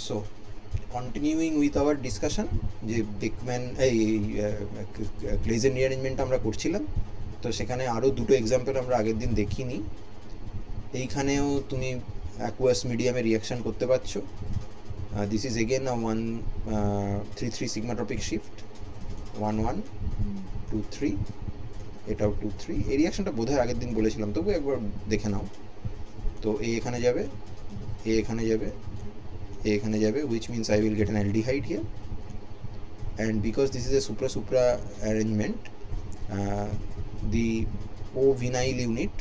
So, continuing with our discussion, যে Beckman এই ক্লেজেন rearrangement আমরা করছিলাম, তো সেখানে আরও দুটো এক্সাম্পল আমরা আগের দিন দেখিনি। এইখানেও তুমি অ্যাকুয়াস মিডিয়ামে রিয়াকশান করতে পারছো। This is again a 1-3-3 sigmatropic shift, 1-1 2-3, এটাও 2-3। এই রিয়াকশানটা বোধহয় আগের দিন বলেছিলাম, তবু একবার দেখে নাও। তো এ এখানে যাবে, এ এখানে যাবে, এ এখানে যাবে, which means I will get an aldehyde here, and because this is a supra arrangement, the O vinyl unit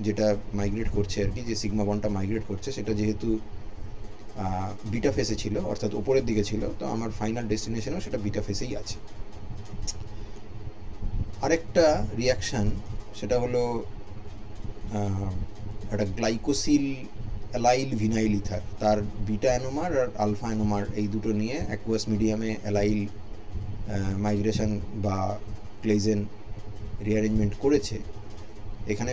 যেটা মাইগ্রেট করছে আর কি, যে সিগমা বন্ডটা মাইগ্রেট করছে, সেটা যেহেতু বিটা ফেসে ছিল, অর্থাৎ ওপরের দিকে ছিল, তো আমার ফাইনাল ডেস্টিনেশনেও সেটা বিটা ফেসেই আছে। আরেকটা রিয়াকশান, সেটা হলো একটা গ্লাইকোসিল অ্যালাইল ভিনাইল ইথার, তার বিটা অ্যানোমার আর আলফা অ্যানোমার এই দুটো নিয়ে অ্যাকুয়াস মিডিয়ামে অ্যালাইল মাইগ্রেশন বা ক্লেজেন রিঅ্যারেঞ্জমেন্ট করেছে। এখানে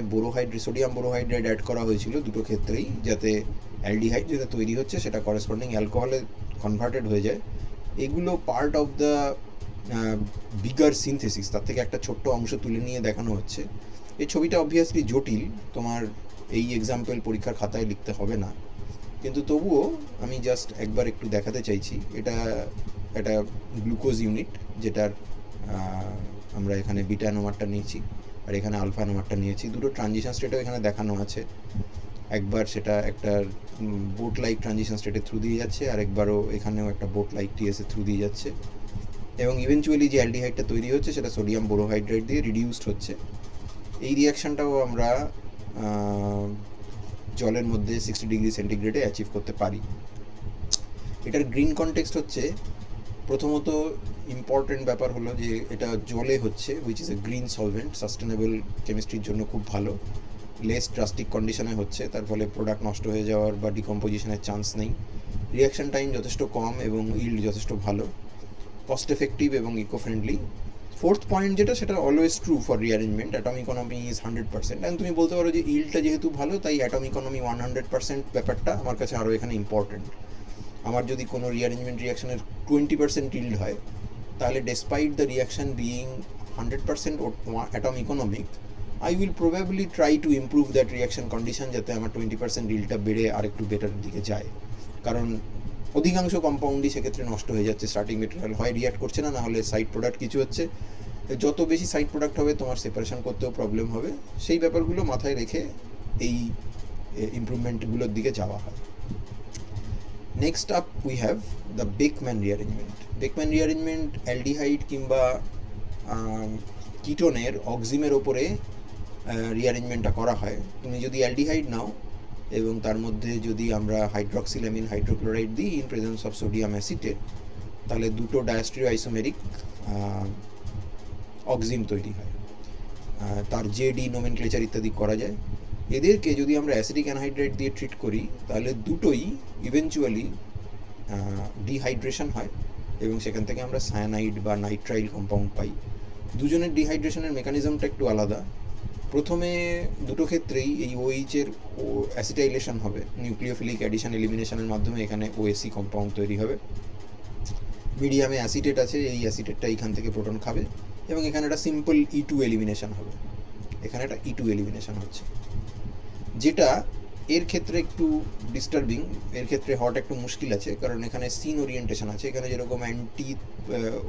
সোডিয়াম বোরোহাইড্রেট অ্যাড করা হয়েছিল দুটো ক্ষেত্রেই, যাতে অ্যালডিহাইড যেটা তৈরি হচ্ছে সেটা করেসপন্ডিং অ্যালকোহলে কনভার্টেড হয়ে যায়। এগুলো part of the bigger synthesis, তার থেকে একটা ছোট্ট অংশ তুলে নিয়ে দেখানো হচ্ছে। এই ছবিটা অবভিয়াসলি জটিল, তোমার এই এক্সাম্পল পরীক্ষার খাতায় লিখতে হবে না, কিন্তু তবুও আমি জাস্ট একবার একটু দেখাতে চাইছি। এটা একটা গ্লুকোজ ইউনিট, যেটার আমরা এখানে বিটা অ্যানোমারটা নিয়েছি আর এখানে আলফা অ্যানোমারটা নিয়েছি। দুটো ট্রানজিশন স্টেটও এখানে দেখানো আছে। একবার সেটা একটা বোট লাইক ট্রানজিশন স্টেটের থ্রু দিয়ে যাচ্ছে, আর একবারও এখানেও একটা বোট লাইক টিএসের থ্রু দিয়ে যাচ্ছে, এবং ইভেনচুয়ালি যে অ্যালডিহাইডটা তৈরি হচ্ছে সেটা সোডিয়াম বোরোহাইড্রেট দিয়ে রিডিউসড হচ্ছে। এই রিয়াকশানটাও আমরা জলের মধ্যে 60 ডিগ্রি সেন্টিগ্রেডে অ্যাচিভ করতে পারি। এটার গ্রিন কনটেক্সট হচ্ছে, প্রথমত ইম্পর্টেন্ট ব্যাপার হলো যে এটা জলে হচ্ছে, which is a green solvent, sustainable কেমিস্ট্রির জন্য খুব ভালো, লেস ড্রাস্টিক কন্ডিশনে হচ্ছে, তার ফলে প্রোডাক্ট নষ্ট হয়ে যাওয়ার বা ডিকম্পোজিশনের চান্স নেই। রিয়াকশান টাইম যথেষ্ট কম এবং ইল্ড যথেষ্ট ভালো, কস্ট এফেক্টিভ এবং ইকো ফ্রেন্ডলি। ফোর্থ পয়েন্ট যেটা, সেটা always true for rearrangement, atom economy is 100%। And তুমি বলতে পারো যে ইল্ডটা যেহেতু ভালো, তাই অ্যাটম ইকোনমি 100% ব্যাপারটা আমার কাছে আরও এখানে ইম্পর্টেন্ট। আমার যদি কোনো রিঅ্যারেঞ্জমেন্ট রিয়াকশানের 20% ইল্ড হয়, তাহলে despite the reaction being 100% atom economic, I will probably try to improve that reaction condition, যাতে আমার 20% ইল্ডটা বেড়ে আরেকটু বেটার দিকে যায়। কারণ অধিকাংশ কম্পাউন্ডই সেক্ষেত্রে নষ্ট হয়ে যাচ্ছে। স্টার্টিং মেটেরিয়াল হয় রিঅ্যাক্ট করছে না, হলে সাইড প্রোডাক্ট কিছু হচ্ছে। যত বেশি সাইড প্রোডাক্ট হবে, তোমার সেপারেশন করতেও প্রবলেম হবে। সেই ব্যাপারগুলো মাথায় রেখে এই ইমপ্রুভমেন্টগুলোর দিকে যাওয়া হয়। Next up we have the Beckman rearrangement. Beckman rearrangement aldehyde কিংবা কিটোনের অক্সিমের ওপরে রিঅ্যারেঞ্জমেন্টটা করা হয়। তুমি যদি অ্যালডিহাইড নাও এবং তার মধ্যে যদি আমরা হাইড্রক্সিলামিন হাইড্রোক্লোরাইড দিই in presence of sodium acetate, তাহলে দুটো ডায়াস্ট্রিও আইসোমেরিক অক্সিম তৈরি হয়। তার জেডি নোমেনক্লেচার ইত্যাদি করা যায়। এদেরকে যদি আমরা অ্যাসিডিক অ্যানহাইড্রেট দিয়ে ট্রিট করি, তাহলে দুটোই ইভেনচুয়ালি ডিহাইড্রেশন হয় এবং সেখান থেকে আমরা সায়ানাইড বা নাইট্রাইল কম্পাউন্ড পাই। দুজনের ডিহাইড্রেশনের মেকানিজমটা একটু আলাদা। প্রথমে দুটো ক্ষেত্রেই এই ওএইচের অ্যাসিটাইলেশন হবে, নিউক্লিওফিলিক অ্যাডিশন এলিমিনেশনের মাধ্যমে এখানে ওএসি কম্পাউন্ড তৈরি হবে। মিডিয়ামে অ্যাসিটেট আছে, এই অ্যাসিটেটটা এখান থেকে প্রোটন খাবে এবং এখানে একটা সিম্পল E2 এলিমিনেশন হবে। এখানে একটা E2 এলিমিনেশন হচ্ছে, যেটা এর ক্ষেত্রে একটু ডিস্টার্বিং। এর ক্ষেত্রে হওয়াটা একটু মুশকিল আছে, কারণ এখানে সিন ওরিয়েন্টেশন আছে। এখানে যেরকম অ্যান্টি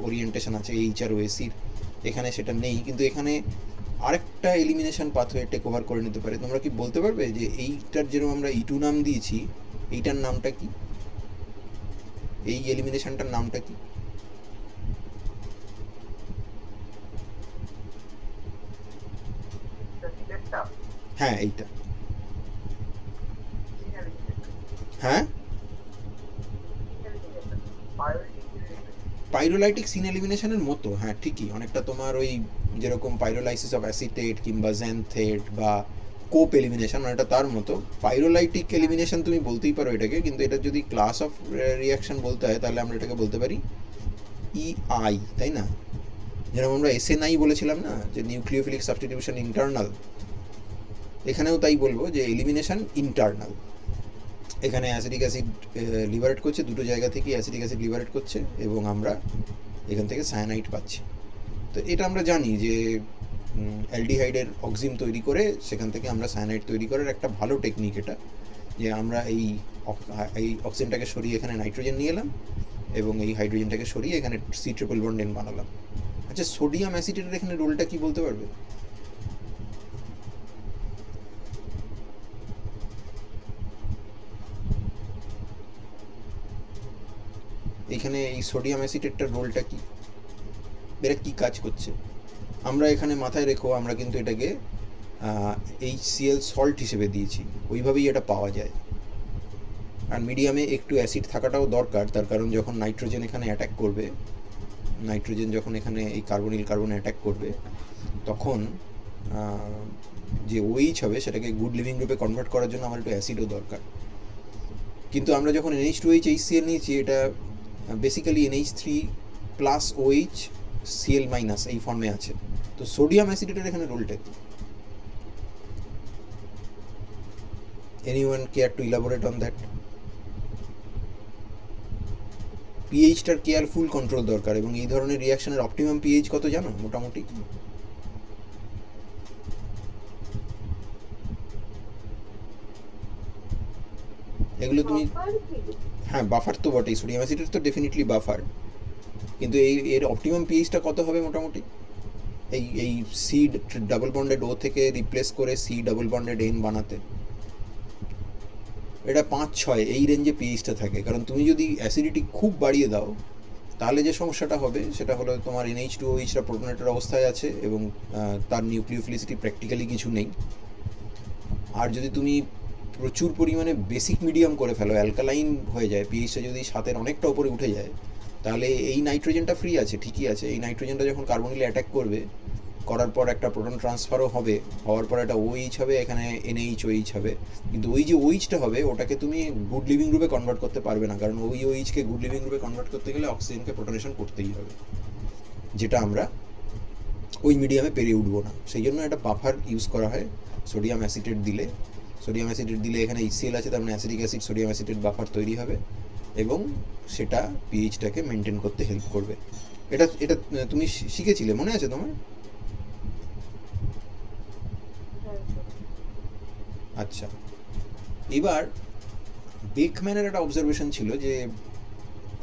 ওরিয়েন্টেশন আছে এইচআর ওএসির, এখানে সেটা নেই। কিন্তু এখানে আরেকটা এলিমিনেশন পাথওয়ে টেক ওভার করে নিতে পারে। তোমরা কি বলতে পারবে যে এইটার যেরকম আমরা E2 নাম দিয়েছি, এইটার নামটা কি? এই এলিমিনেশনটার নামটা কি? হ্যাঁ, এইটা। হ্যাঁ, পাইরোলাইটিক সিন এলিমিনেশনের মতো। হ্যাঁ, ঠিকই, অনেকটা তোমার ওই যেরকম পাইরোলাইসিস অফ অ্যাসিটেট কিংবা জ্যানথেট বা কোপ এলিমিনেশন, অনেকটা তার মতো। পাইরোলাইটিক এলিমিনেশন তুমি বলতেই পারো এটাকে, কিন্তু এটা যদি ক্লাস অফ রিয়াকশন বলতে হয়, তাহলে আমরা এটাকে বলতে পারি EI, তাই না? যেরকম আমরা SNI বলেছিলাম না, যে নিউক্লিওফিলিক সাবস্টিটিউশন ইন্টারনাল, এখানেও তাই বলবো যে এলিমিনেশন ইন্টারনাল। এখানে অ্যাসিডিক অ্যাসিড লিবারেট করছে, দুটো জায়গা থেকে অ্যাসিডিক অ্যাসিড লিবারেট করছে এবং আমরা এখান থেকে সায়ানাইড পাচ্ছি। তো এটা আমরা জানি যে অ্যালডিহাইডের অক্সিম তৈরি করে সেখান থেকে আমরা সায়ানাইড তৈরি করার একটা ভালো টেকনিক এটা, যে আমরা এই অক্সিজেনটাকে সরিয়ে এখানে নাইট্রোজেন নিয়ে এলাম এবং এই হাইড্রোজেনটাকে সরিয়ে এখানে সি ট্রিপল বন্ড এন বানালাম। আচ্ছা, সোডিয়াম অ্যাসিডেটের এখানে রোলটা কি বলতে পারবে? এইখানে এই সোডিয়াম অ্যাসিডেটটার রোলটা কি, এরা কি কাজ করছে? আমরা এখানে মাথায় রেখো, আমরা কিন্তু এটাকে HCl সল্ট হিসেবে দিয়েছি, ওইভাবেই এটা পাওয়া যায়। আর মিডিয়ামে একটু অ্যাসিড থাকাটাও দরকার, তার কারণ যখন নাইট্রোজেন এখানে অ্যাটাক করবে, নাইট্রোজেন যখন এখানে এই কার্বনিল কার্বনে অ্যাটাক করবে, তখন যে OH হবে সেটাকে গুড লিভিং গ্রুপে কনভার্ট করার জন্য আমার একটু অ্যাসিডও দরকার। কিন্তু আমরা যখন NH2H HCl নিয়েছি, এটা বেসিক্যালি NH3+OH Cl- এই ফর্মে আছে। তো সোডিয়াম অ্যাসিডেটের এখানে রোলটা কি? Anyone care to elaborate on that? পিএইচটার কেয়ারফুল কন্ট্রোল দরকার, এবং এই ধরনের রিয়াকশনের অপটিমাম পিএইচ কত জানো মোটামুটি? এগুলো তুমি, হ্যাঁ বাফার তো বটেই, সোডিয়াম অ্যাসিডের তো ডেফিনেটলি বাফার, কিন্তু এর অপটিমাম পিএইচটা কত হবে মোটামুটি? এই সি ডাবল বন্ডেড ও থেকে রিপ্লেস করে সি ডাবল বন্ডেড এন বানাতে এটা 5-6 এই রেঞ্জে পিএইচটা থাকে। কারণ তুমি যদি অ্যাসিডিটি খুব বাড়িয়ে দাও, তাহলে যে সমস্যাটা হবে সেটা হলো তোমার NH2OHটা প্রোটনেটেড অবস্থায় আছে এবং তার নিউক্লিওফিলিসিটি প্র্যাকটিক্যালি কিছু নেই। আর যদি তুমি প্রচুর পরিমাণে বেসিক মিডিয়াম করে ফেলো, অ্যালকালাইন হয়ে যায়, পিএইচটা যদি 7-এর অনেকটা উপরে উঠে যায়, তাহলে এই নাইট্রোজেনটা ফ্রি আছে, ঠিকই আছে, এই নাইট্রোজেনটা যখন কার্বনিলে অ্যাটাক করবে, করার পর একটা প্রোটন ট্রান্সফারও হবে, হওয়ার পর একটা OH হবে, এখানে NaOH হবে, কিন্তু ওই যে OH-টা হবে ওটাকে তুমি গুড লিভিং গ্রুপে কনভার্ট করতে পারবে না, কারণ ওই OH-কে গুড লিভিং গ্রুপে কনভার্ট করতে গেলে অক্সিজেনকে প্রোটনেশন করতেই হবে, যেটা আমরা ওই মিডিয়ামে পেরিয়ে উঠবো না। সেই জন্য একটা বাফার ইউজ করা হয় সোডিয়াম অ্যাসিটেট দিলে। সোডিয়াম অ্যাসিটেট দিলে এখানে HCl আছে, তার মানে acidic acid sodium acetate buffer তৈরি হবে এবং সেটা পিএইচটাকে মেনটেন করতে হেল্প করবে। এটা এটা তুমি শিখেছিলে, মনে আছে তোমার? আচ্ছা, এবার বেকম্যানের একটা অবজারভেশন ছিল যে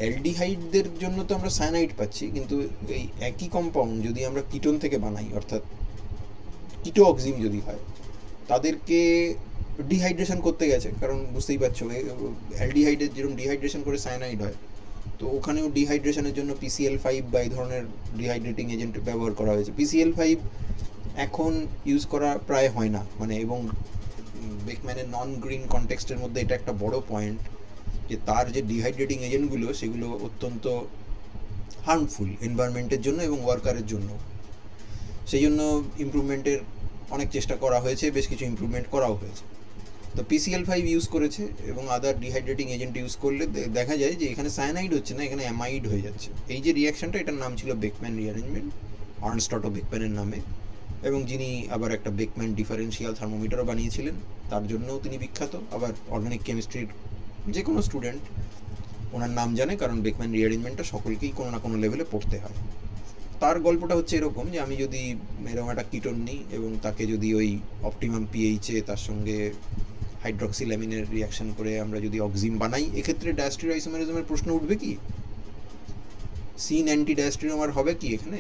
অ্যালডিহাইডদের জন্য তো আমরা সায়ানাইড পাচ্ছি, কিন্তু এই একই কম্পাউন্ড যদি আমরা কিটোন থেকে বানাই, অর্থাৎ কিটো অক্সিম যদি হয়, তাদেরকে ডিহাইড্রেশন করতে গেছে, কারণ বুঝতেই পারছো অ্যালডিহাইডের যেরকম ডিহাইড্রেশন করে সায়ানাইড হয়, তো ওখানেও ডিহাইড্রেশনের জন্য PCl5 বা এই ধরনের ডিহাইড্রেটিং এজেন্ট ব্যবহার করা হয়েছে। PCl5 এখন ইউজ করা প্রায় হয় না, মানে, এবং বেকম্যানের নন গ্রিন কনটেক্সটের মধ্যে এটা একটা বড় পয়েন্ট যে তার যে ডিহাইড্রেটিং এজেন্টগুলো সেগুলো অত্যন্ত হার্মফুল এনভায়রনমেন্টের জন্য এবং ওয়ার্কারের জন্য। সেই জন্য ইমপ্রুভমেন্টের অনেক চেষ্টা করা হয়েছে, বেশ কিছু ইমপ্রুভমেন্ট করাও হয়েছে। তো PCl5 ইউজ করেছে এবং আদার ডিহাইড্রেটিং এজেন্ট ইউজ করলে দেখা যায় যে এখানে সায়ানাইড হচ্ছে না, এখানে অ্যামাইড হয়ে যাচ্ছে। এই যে রিয়াকশনটা, এটার নাম ছিল বেকম্যান রিঅ্যারেঞ্জমেন্ট, আর্নস্ট অটো বেকম্যানের নামে, এবং যিনি আবার একটা বেকম্যান ডিফারেন্সিয়াল থার্মোমিটারও বানিয়েছিলেন, তার জন্যও তিনি বিখ্যাত। আবার অর্গানিক কেমিস্ট্রির যে কোনো স্টুডেন্ট ওনার নাম জানে, কারণ বেকম্যান রিঅ্যারেঞ্জমেন্টটা সকলকেই কোনো না কোনো লেভেলে পড়তে হয়। তার গল্পটা হচ্ছে এরকম যে আমি যদি এরকম একটা কিটোন নিই এবং তাকে যদি ওই অপটিমাম পিএইচে তার সঙ্গে হাইড্রক্সিল্যামিনের রিয়াকশন করে আমরা যদি অক্সিম বানাই, এক্ষেত্রে ডায়াস্টেরিওআইসোমেরিজমের প্রশ্ন উঠবে কি? সিন অ্যান্টি ডায়াস্টেরিওমার হবে কি এখানে?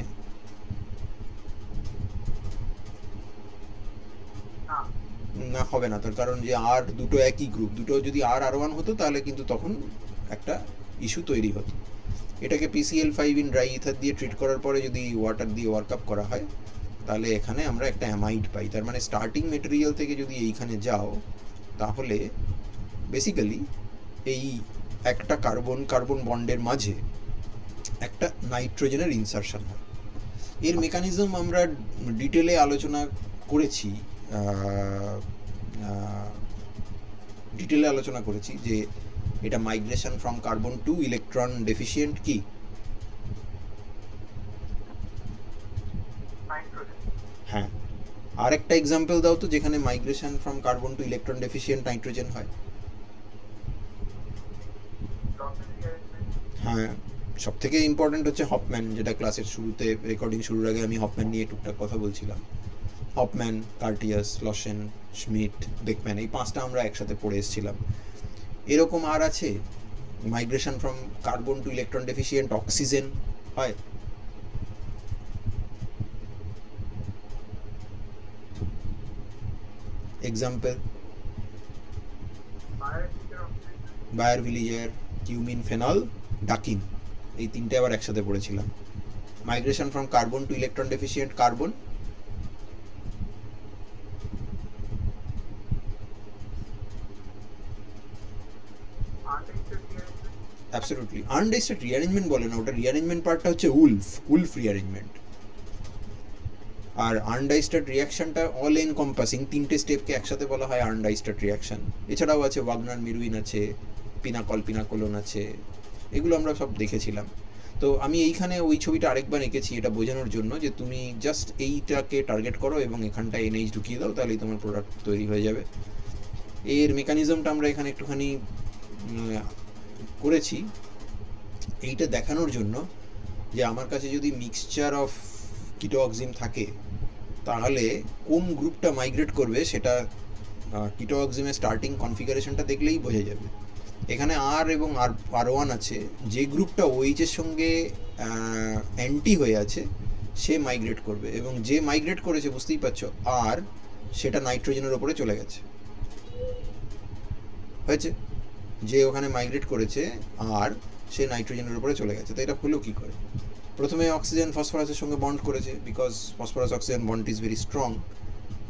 না, হবে না, তার কারণ যে আর দুটো একই গ্রুপ, দুটো যদি R1 হতো তাহলে কিন্তু তখন একটা ইস্যু তৈরি হতো। এটাকে PCl5 ইন ড্রাই ইথার দিয়ে ট্রিট করার পরে যদি ওয়াটার দিয়ে ওয়ার্কআপ করা হয়, তাহলে এখানে আমরা একটা অ্যামাইড পাই। তার মানে স্টার্টিং মেটেরিয়াল থেকে যদি এইখানে যাও, তাহলে বেসিক্যালি এই একটা কার্বন কার্বন বন্ডের মাঝে একটা নাইট্রোজেনের ইনসারশন হয়। এর মেকানিজম আমরা ডিটেলে আলোচনা করেছি, যে এটা migration from carbon to electron deficient কি, হ্যাঁ, আরেকটা এক্সাম্পল দাও তো যেখানে migration from carbon to electron deficient nitrogen হয়। হ্যাঁ, সব থেকে ইম্পর্ট্যান্ট হচ্ছে হফম্যান, যেটা ক্লাসের শুরুতে রেকর্ডিং শুরুর আগে আমি হফম্যান নিয়ে টুকটাক কথা বলছিলাম। Hofmann, Curtius, Lossen, schmidt, Beckmann, এই পাঁচটা আমরা একসাথে পড়ে এসেছিলাম। এরকম আর আছে migration from carbon to electron deficient oxygen হয়? Example Baeyer Villiger, cumene, phenol, Dakin, এই তিনটে আবার একসাথে পড়েছিলাম। Migration from carbon to electron deficient carbon, absolutely. আনডেস্টেড রিঅ্যারেঞ্জমেন্ট বলে না, ওটা রিঅ্যারেঞ্জমেন্ট পার্টটা হচ্ছে উলফ রিঅ্যারেঞ্জমেন্ট। আর আনডাইস্টার্ড রিয়াকশনটা অল এনকম্পাসিং, তিনটে স্টেপকে একসাথে বলা হয় আনডাইস্টার্ড রিয়াকশন। এছাড়াও আছে ওয়াগনার মিরুইন আছে, পিনাকোলন আছে, এগুলো আমরা সব দেখেছিলাম। তো আমি এইখানে ওই ছবিটা আরেকবার এঁকেছি এটা বোঝানোর জন্য যে তুমি জাস্ট এইটাকে টার্গেট করো এবং এখানটায় এনএইচ ঢুকিয়ে দাও, তাহলেই তোমার প্রোডাক্ট তৈরি হয়ে যাবে। এর মেকানিজমটা আমরা এখানে একটুখানি করেছি এইটা দেখানোর জন্য যে আমার কাছে যদি মিক্সচার অফ কিটোঅক্সিম থাকে তাহলে কোন গ্রুপটা মাইগ্রেট করবে সেটা কিটোঅক্সিমের স্টার্টিং কনফিগারেশনটা দেখলেই বোঝা যাবে। এখানে আর এবং আর1 আছে, যে গ্রুপটা ওইচের সঙ্গে অ্যান্টি হয়ে আছে সে মাইগ্রেট করবে, এবং যে মাইগ্রেট করেছে বুঝতেই পারছো আর, সেটা নাইট্রোজেনের ওপরে চলে গেছে, হয়েছে? যে ওখানে মাইগ্রেট করেছে আর সে নাইট্রোজেনের উপরে চলে গেছে। তো এটা হলো কী করে? প্রথমে অক্সিজেন ফসফরাসের সঙ্গে বন্ড করেছে, because phosphorus oxygen bond is very strong,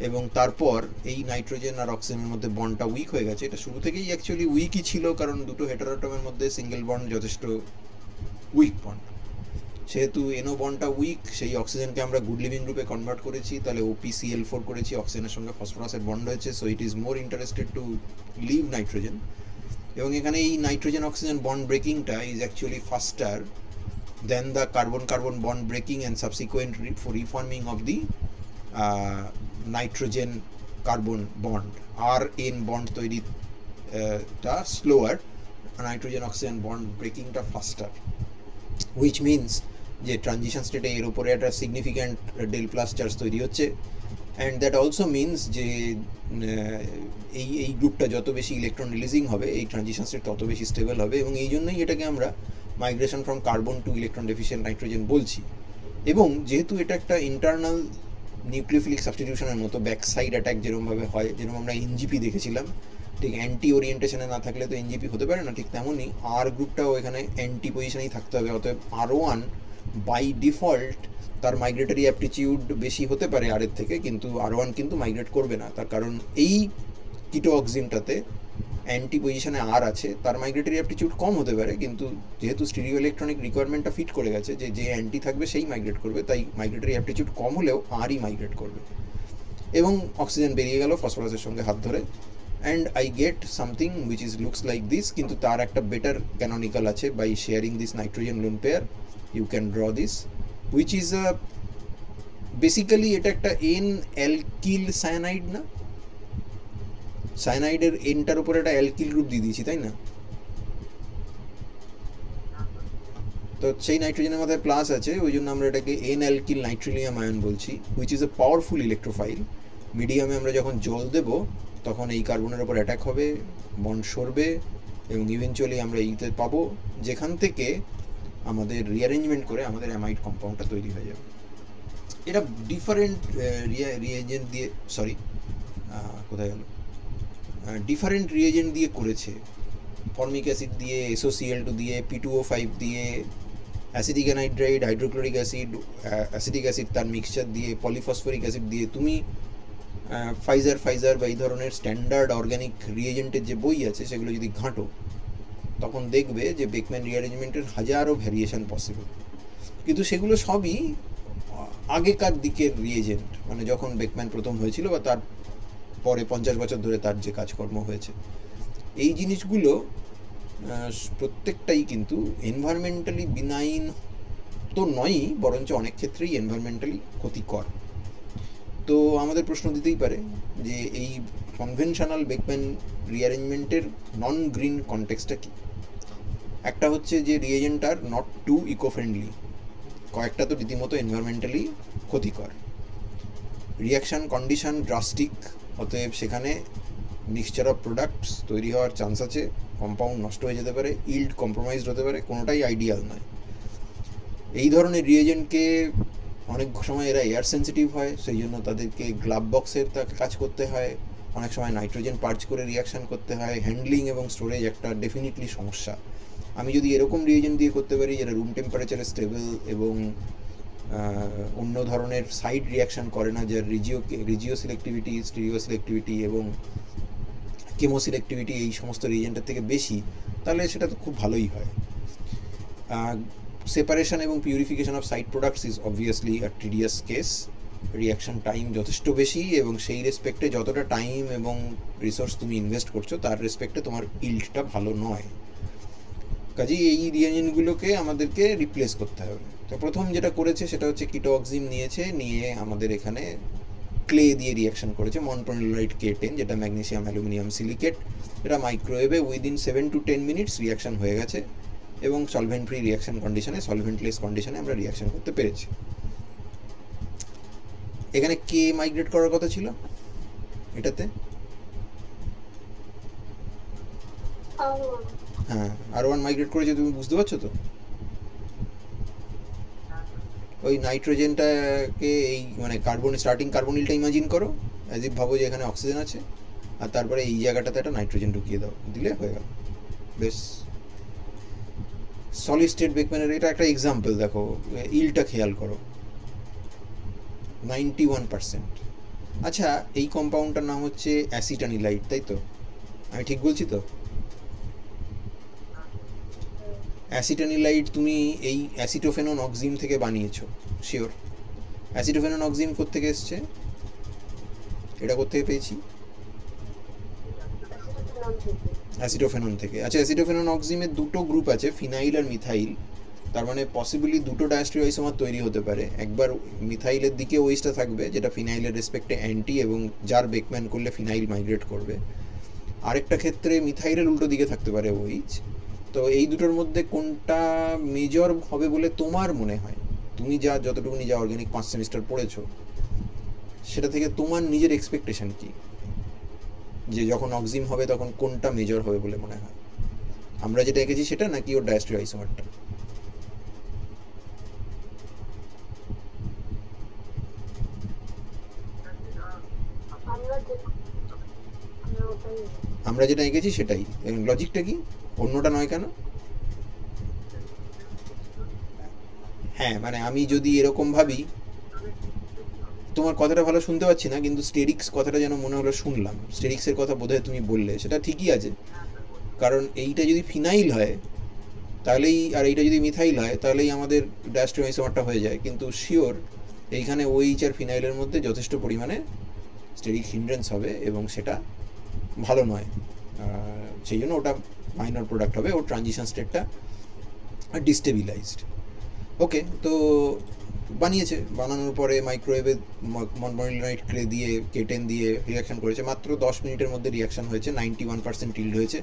এবং তারপর এই নাইট্রোজেন আর অক্সিজেনের মধ্যে বন্ডটা উইক হয়ে গেছে। এটা শুরু থেকেই অ্যাকচুয়ালি উইকই ছিল, কারণ দুটো হেটারোটমের মধ্যে সিঙ্গেল বন্ড যথেষ্ট উইক বন্ড। সেহেতু এনও বন্ডটা উইক, সেই অক্সিজেনকে আমরা গুড লিভিং গ্রুপে কনভার্ট করেছি, তাহলে OPCl4 করেছি, অক্সিজেনের সঙ্গে ফসফরাসের বন্ড হয়েছে, so it is more interested to leave nitrogen. এবং এখানে এই নাইট্রোজেন অক্সিজেন বন্ড ব্রেকিংটা is actually faster than the carbon bond breaking and subsequent reforming of the nitrogen carbon bond. RN bond তৈরিটা স্লোয়ার, নাইট্রোজেন অক্সিজেন বন্ড ব্রেকিংটা faster, which means যে transition স্টেটে এর উপরে একটা সিগনিফিক্যান্ট ডেল প্লাস চার্জ তৈরি হচ্ছে, অ্যান্ড দ্যাট অলসো মিনস যে এই গ্রুপটা যত বেশি ইলেকট্রন রিলিজিং হবে এই ট্রানজিশন স্টেট তত বেশি স্টেবল হবে, এবং এই জন্যই এটাকে আমরা migration from carbon to electron deficient nitrogen বলছি। এবং যেহেতু এটা একটা ইন্টারনাল নিউক্লিওফিলিক সাবস্টিটিউশনের মতো ব্যাক সাইড অ্যাটাক যেরকমভাবে হয়, যেরকম আমরা এনজিপি দেখেছিলাম, ঠিক অ্যান্টি ওরিয়েন্টেশনে না থাকলে তো এনজিপি হতে পারে না, ঠিক তেমনই আর গ্রুপটাও এখানে অ্যান্টি পজিশনেই থাকতে হবে। অতএব R1 বাই ডিফল্ট তার মাইগ্রেটরি অ্যাপটিটিউড বেশি হতে পারে আরের থেকে, কিন্তু R1 কিন্তু মাইগ্রেট করবে না, তার কারণ এই কিটোঅক্সিমটাতে অ্যান্টি পজিশনে আর আছে, তার মাইগ্রেটরি অ্যাপটিটিউড কম হতে পারে, কিন্তু যেহেতু স্টিরিও ইলেকট্রনিক রিকোয়ারমেন্টটা ফিট করে গেছে যে অ্যান্টি থাকবে সেই মাইগ্রেট করবে, তাই মাইগ্রেটরি অ্যাপটিটিউড কম হলেও আরই মাইগ্রেট করবে। এবং অক্সিজেন বেরিয়ে গেল ফসফরাসের সঙ্গে হাত ধরে, and I get something which is looks like this, কিন্তু তার একটা বেটার ক্যানোনিক্যাল আছে। By sharing this nitrogen lone pair you can draw this, which is basically এটা একটা এন অ্যালকিল সায়ানাইড না? সায়ানাইডের এনটার উপরে একটা অ্যালকিল গ্রুপ দিয়ে দিয়েছি, তাই না? তো সেই নাইট্রোজেনের মাথায় প্লাস আছে, ওই জন্য আমরা এটাকে এন অ্যালকিল নাইট্রিলিয়াম আয়ন বলছি, which is a powerful electrophile. মিডিয়ামে আমরা যখন জল দেব তখন এই কার্বনের ওপর অ্যাটাক হবে, বন্ড সরবে, এবং ইভেনচুয়ালি আমরা এইতে পাবো যেখান থেকে আমাদের রিঅ্যারেঞ্জমেন্ট করে আমাদের অ্যামাইড কম্পাউন্ডটা তৈরি হয়ে যাবে। এটা ডিফারেন্ট রিএজেন্ট দিয়ে, সরি কোথায় গেল, ডিফারেন্ট রিএজেন্ট দিয়ে করেছে, ফর্মিক অ্যাসিড দিয়ে, SOCl2 দিয়ে, P2O5 দিয়ে, acetic anhydride, hydrochloric acid, acetic acid তার মিক্সচার দিয়ে, পলিফসফরিক অ্যাসিড দিয়ে। তুমি ফাইজার বা এই ধরনের স্ট্যান্ডার্ড অর্গ্যানিক রিএজেন্টের যে বই আছে সেগুলো যদি ঘাঁটো তখন দেখবে যে বেকম্যান রিঅ্যারেঞ্জমেন্টের হাজারো ভ্যারিয়েশন পসিবল, কিন্তু সেগুলো সবই আগেকার দিকের রিএজেন্ট, মানে যখন বেকম্যান প্রথম হয়েছিল বা তার পরে 50 বছর ধরে তার যে কাজকর্ম হয়েছে। এই জিনিসগুলো প্রত্যেকটাই কিন্তু এনভায়রনমেন্টালি বিনাইন তো নয়ই, বরঞ্চ অনেক ক্ষেত্রেই এনভায়রনমেন্টালি ক্ষতিকর। তো আমাদের প্রশ্ন দিতেই পারে যে এই কনভেনশনাল বেকম্যান রিঅ্যারেঞ্জমেন্টের নন গ্রিন কনটেক্সটটা কী? একটা হচ্ছে যে রিয়েজেন্ট আর নট টু ইকো ফ্রেন্ডলি, কয়েকটা তো রীতিমতো এনভায়রনমেন্টালি ক্ষতিকর। রিয়াকশান কন্ডিশন ড্রাস্টিক, অতএব সেখানে মিক্সচার অফ প্রোডাক্টস তৈরি হওয়ার চান্স আছে, কম্পাউন্ড নষ্ট হয়ে যেতে পারে, ইল্ড কম্প্রোমাইজড হতে পারে, কোনোটাই আইডিয়াল নয়। এই ধরনের রিয়েজেন্টকে অনেক সময় এরা এয়ার সেন্সিটিভ হয়, সেই জন্য তাদেরকে গ্লাভ বক্সের কাজ করতে হয়, অনেক সময় নাইট্রোজেন পার্চ করে রিয়াকশান করতে হয়। হ্যান্ডলিং এবং স্টোরেজ একটা ডেফিনেটলি সমস্যা। আমি যদি এরকম রিয়েজেন্ট দিয়ে করতে পারি যেটা রুম টেম্পারেচারে স্টেবল এবং অন্য ধরনের সাইড রিয়াকশান করে না, যার রিজিও সিলেক্টিভিটি, স্টিরিও সিলেক্টিভিটি এবং কেমো সিলেক্টিভিটি এই সমস্ত রিয়েজেন্টের থেকে বেশি, তাহলে সেটা তো খুব ভালোই হয়। সেপারেশন এবং purification of side products is obviously a tedious case. Reaction time যথেষ্ট বেশি এবং সেই রেসপেক্টে যতটা টাইম এবং রিসোর্স তুমি ইনভেস্ট করছো তার রেসপেক্টে তোমার ইল্ডটা ভালো নয়। কাজেই এই রিয়েজেন্টগুলোকে আমাদেরকে রিপ্লেস করতে হবে। তো প্রথম যেটা করেছে সেটা হচ্ছে কিটোঅক্সিম নিয়ে আমাদের এখানে ক্লে দিয়ে রিয়াকশান করেছে, মনপ্রোনিলাইট K10, যেটা ম্যাগনেসিয়াম অ্যালুমিনিয়াম সিলিকেট। এটা মাইক্রোওয়েভে উইদিন 7 to 10 মিনিটস রিয়াকশান হয়ে গেছে এবং সলভেন্ট ফ্রি রিয়াকশান কন্ডিশনে, সলভেন্টলেস কন্ডিশনে আমরা রিয়াকশান করতে পেরেছি। এখানে কে মাইগ্রেট করার কথা ছিল এটাতে? হ্যাঁ, R1 মাইগ্রেট করেছে, তুমি বুঝতে পারছো তো? ওই নাইট্রোজেনটাকে এই মানে কার্বন স্টার্টিং কার্বনিলটা ইমাজিন করো, অ্যাজ ইফ ভাবো যে এখানে অক্সিজেন আছে, আর তারপরে এই জায়গাটাতে একটা নাইট্রোজেন ঢুকিয়ে দাও, দিলে হয়ে গেল। বেশ, সলিড স্টেট বেকম্যানের এটা একটা এক্সাম্পল। দেখো ইলটা খেয়াল করো, 91%। আচ্ছা, এই কম্পাউন্ডটার নাম হচ্ছে অ্যাসিটানিলাইট, তাই তো? আমি ঠিক বলছি তো? অ্যাসিটানিলাইট তুমি এই অ্যাসিটোফেনন অক্সিম থেকে বানিয়েছো, শিওর? অ্যাসিটোফেনন অক্সিম কোত্থেকে এসছে? এটা কোত্থেকে পেয়েছি? অ্যাসিটোফেনন থেকে। আচ্ছা, অ্যাসিটোফেনন অক্সিমের দুটো গ্রুপ আছে, ফিনাইল আর মিথাইল। তার মানে পসিবলি দুটো ডায়াস্টেরিওআইসোমার তৈরি হতে পারে। একবার মিথাইলের দিকে ওইসটা থাকবে যেটা ফিনাইলের রেসপেক্টে অ্যান্টি এবং যার বেকম্যান করলে ফিনাইল মাইগ্রেট করবে। আরেকটা ক্ষেত্রে মিথাইলের উল্টো দিকে থাকতে পারে ওইচ। তো এই দুটোর মধ্যে কোনটা মেজর হবে বলে তোমার মনে হয়? তুমি যতটুকুনি অর্গানিক 5 সেমিস্টার পড়েছো, সেটা থেকে তোমার নিজের এক্সপেকটেশন কি, যে যখন অক্সিম হবে তখন কোনটা মেজর হবে বলে মনে হয়? আমরা যেটা এঁকেছি সেটা নাকি ওর ডায়াস্টেরিওআইসোমারটা? আমরা যেটা এঁকেছি সেটাই। লজিকটা কি? অন্যটা নয় কেন? হ্যাঁ, মানে আমি যদি এরকম ভাবি, তোমার কথাটা ভালো শুনতে পাচ্ছি না, কিন্তু স্টেরিক্স কথাটা যেন মনে হলো শুনলাম। স্টেরিক্সের কথা বোধহয় তুমি বললে, সেটা ঠিকই আছে। কারণ এইটা যদি ফিনাইল হয় তাহলেই, আর এইটা যদি মিথাইল হয় তাহলেই আমাদের ডায়াস্টেরিওআইসোমারটা হয়ে যায়। কিন্তু শিওর এইখানে ওইচ আর ফিনাইলের মধ্যে যথেষ্ট পরিমাণে স্টেরিক হিন্ড্রেন্স হবে এবং সেটা ভালো নয়। সেই জন্য ওটা মাইনর প্রোডাক্ট হবে, ওর ট্রানজিশন স্টেটটা ডিস্টেবিলাইজড। ওকে, তো বানানোর পরে মাইক্রোওয়েভে মনপ্রোনিলাইট ক্লে দিয়ে K10 দিয়ে রিয়াকশান করেছে, মাত্র 10 মিনিটের মধ্যে রিয়াকশান হয়েছে, 91% ইল্ড হয়েছে।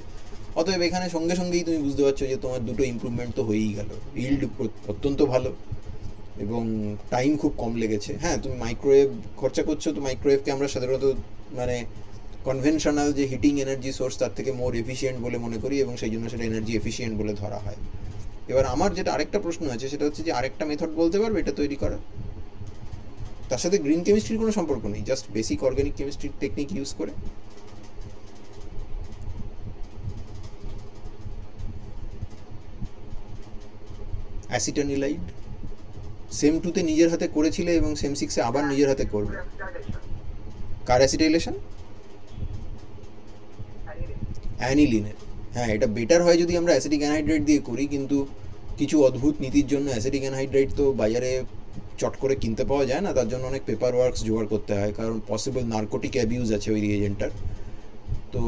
অতএব এখানে সঙ্গে সঙ্গেই তুমি বুঝতে পারছো যে তোমার দুটো ইমপ্রুভমেন্ট তো হয়েই গেল। ইল্ড অত্যন্ত ভালো এবং টাইম খুব কম লেগেছে। হ্যাঁ, তুমি মাইক্রোওয়েভ খরচা করছো, তো মাইক্রোওয়েভকে আমরা সাধারণত মানে কনভেনশনাল যে হিটিং এনার্জি সোর্স তার থেকে মোর এফিসিয়েন্ট বলে মনে করি এবং সেই জন্য সেটা এনার্জি এফিসিয়েন্ট বলে ধরা হয়। এবার আমার যেটা আরেকটা প্রশ্ন আছে সেটা হচ্ছে যে আরেকটা মেথড বলতে পারবে এটা তৈরি করার? তার সাথে গ্রিন কেমিস্ট্রির কোনো সম্পর্ক নেই, জাস্ট বেসিক অর্গানিক কেমিস্ট্রির টেকনিক ইউজ করে। অ্যাসিটানিলাইড সেম 2-তে নিজের হাতে করেছিলে এবং সেম 6-এ আবার নিজের হাতে করবে। কার অ্যাসিটাইলেশন? অ্যানিলিনের। হ্যাঁ, এটা বেটার হয় যদি আমরা অ্যাসিটিক অ্যানহাইড্রাইড দিয়ে করি, কিন্তু কিছু অদ্ভুত নীতির জন্য অ্যাসিটিক অ্যানহাইড্রাইড তো বাজারে চট করে কিনতে পাওয়া যায় না, তার জন্য অনেক পেপার ওয়ার্কস জোগাড় করতে হয়, কারণ পসিবল নার্কোটিক অ্যাবিউজ আছে ওই রিয়েজেন্টটার। তো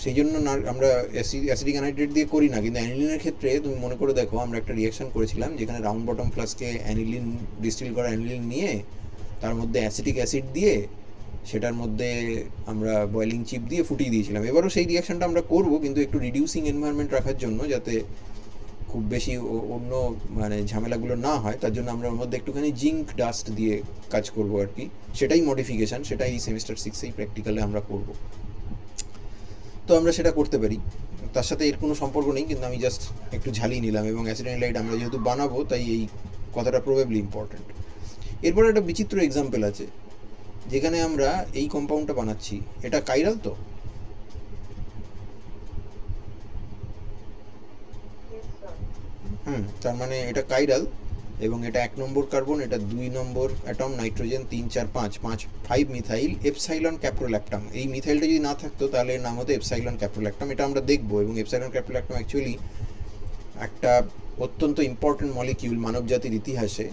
সেই জন্য আমরা অ্যাসিডিক অ্যানহাইড্রেট দিয়ে করি না। কিন্তু অ্যানিলিনের ক্ষেত্রে তুমি মনে করে দেখো, আমরা একটা রিয়াকশান করেছিলাম যেখানে রাউন্ড বটম ফ্লাস্কে অ্যানিলিন, ডিস্টিল করা অ্যানিলিন নিয়ে তার মধ্যে অ্যাসিটিক অ্যাসিড দিয়ে সেটার মধ্যে আমরা বয়েলিং চিপ দিয়ে ফুটিয়ে দিয়েছিলাম। এবারও সেই রিয়াকশানটা আমরা করব, কিন্তু একটু রিডিউসিং এনভায়রনমেন্ট রাখার জন্য, যাতে খুব বেশি অন্য মানে ঝামেলাগুলো না হয়, তার জন্য আমরা ওর মধ্যে একটুখানি জিঙ্ক ডাস্ট দিয়ে কাজ করব আর কি। সেটাই মডিফিকেশান, সেটাই সেমিস্টার 6-এই প্র্যাকটিক্যালে আমরা করব। তো আমরা সেটা করতে পারি, তার সাথে এর কোনো সম্পর্ক নেই, কিন্তু আমি জাস্ট একটু ঝালিয়ে নিলাম। এবং অ্যাসিটাইলাইড আমরা যেহেতু বানাবো, তাই এই কথাটা প্রবাবলি ইম্পর্ট্যান্ট। এরপরে একটা বিচিত্র এক্সাম্পল আছে, যেখানে আমরা এই কম্পাউন্ডটা বানাচ্ছি। এটা কাইরাল তো? তার মানে এটা কাইরাল, এবং এটা 1 নম্বর কার্বন, এটা 2 নম্বর অ্যাটম, নাইট্রোজেন 3 4 5 5 মিথাইল এপসাইলন ক্যাপ্রোল্যাক্টাম। এই মিথাইলটা যদি না থাকতো তাহলে এর নাম হতো এপসাইলন ক্যাপ্রোল্যাক্টাম। এটা আমরা দেখবো। এবং এপসাইলন ক্যাপ্রোল্যাক্টাম অ্যাকচুয়ালি একটা অত্যন্ত ইম্পর্টেন্ট মলিকিউল মানব জাতির ইতিহাসে,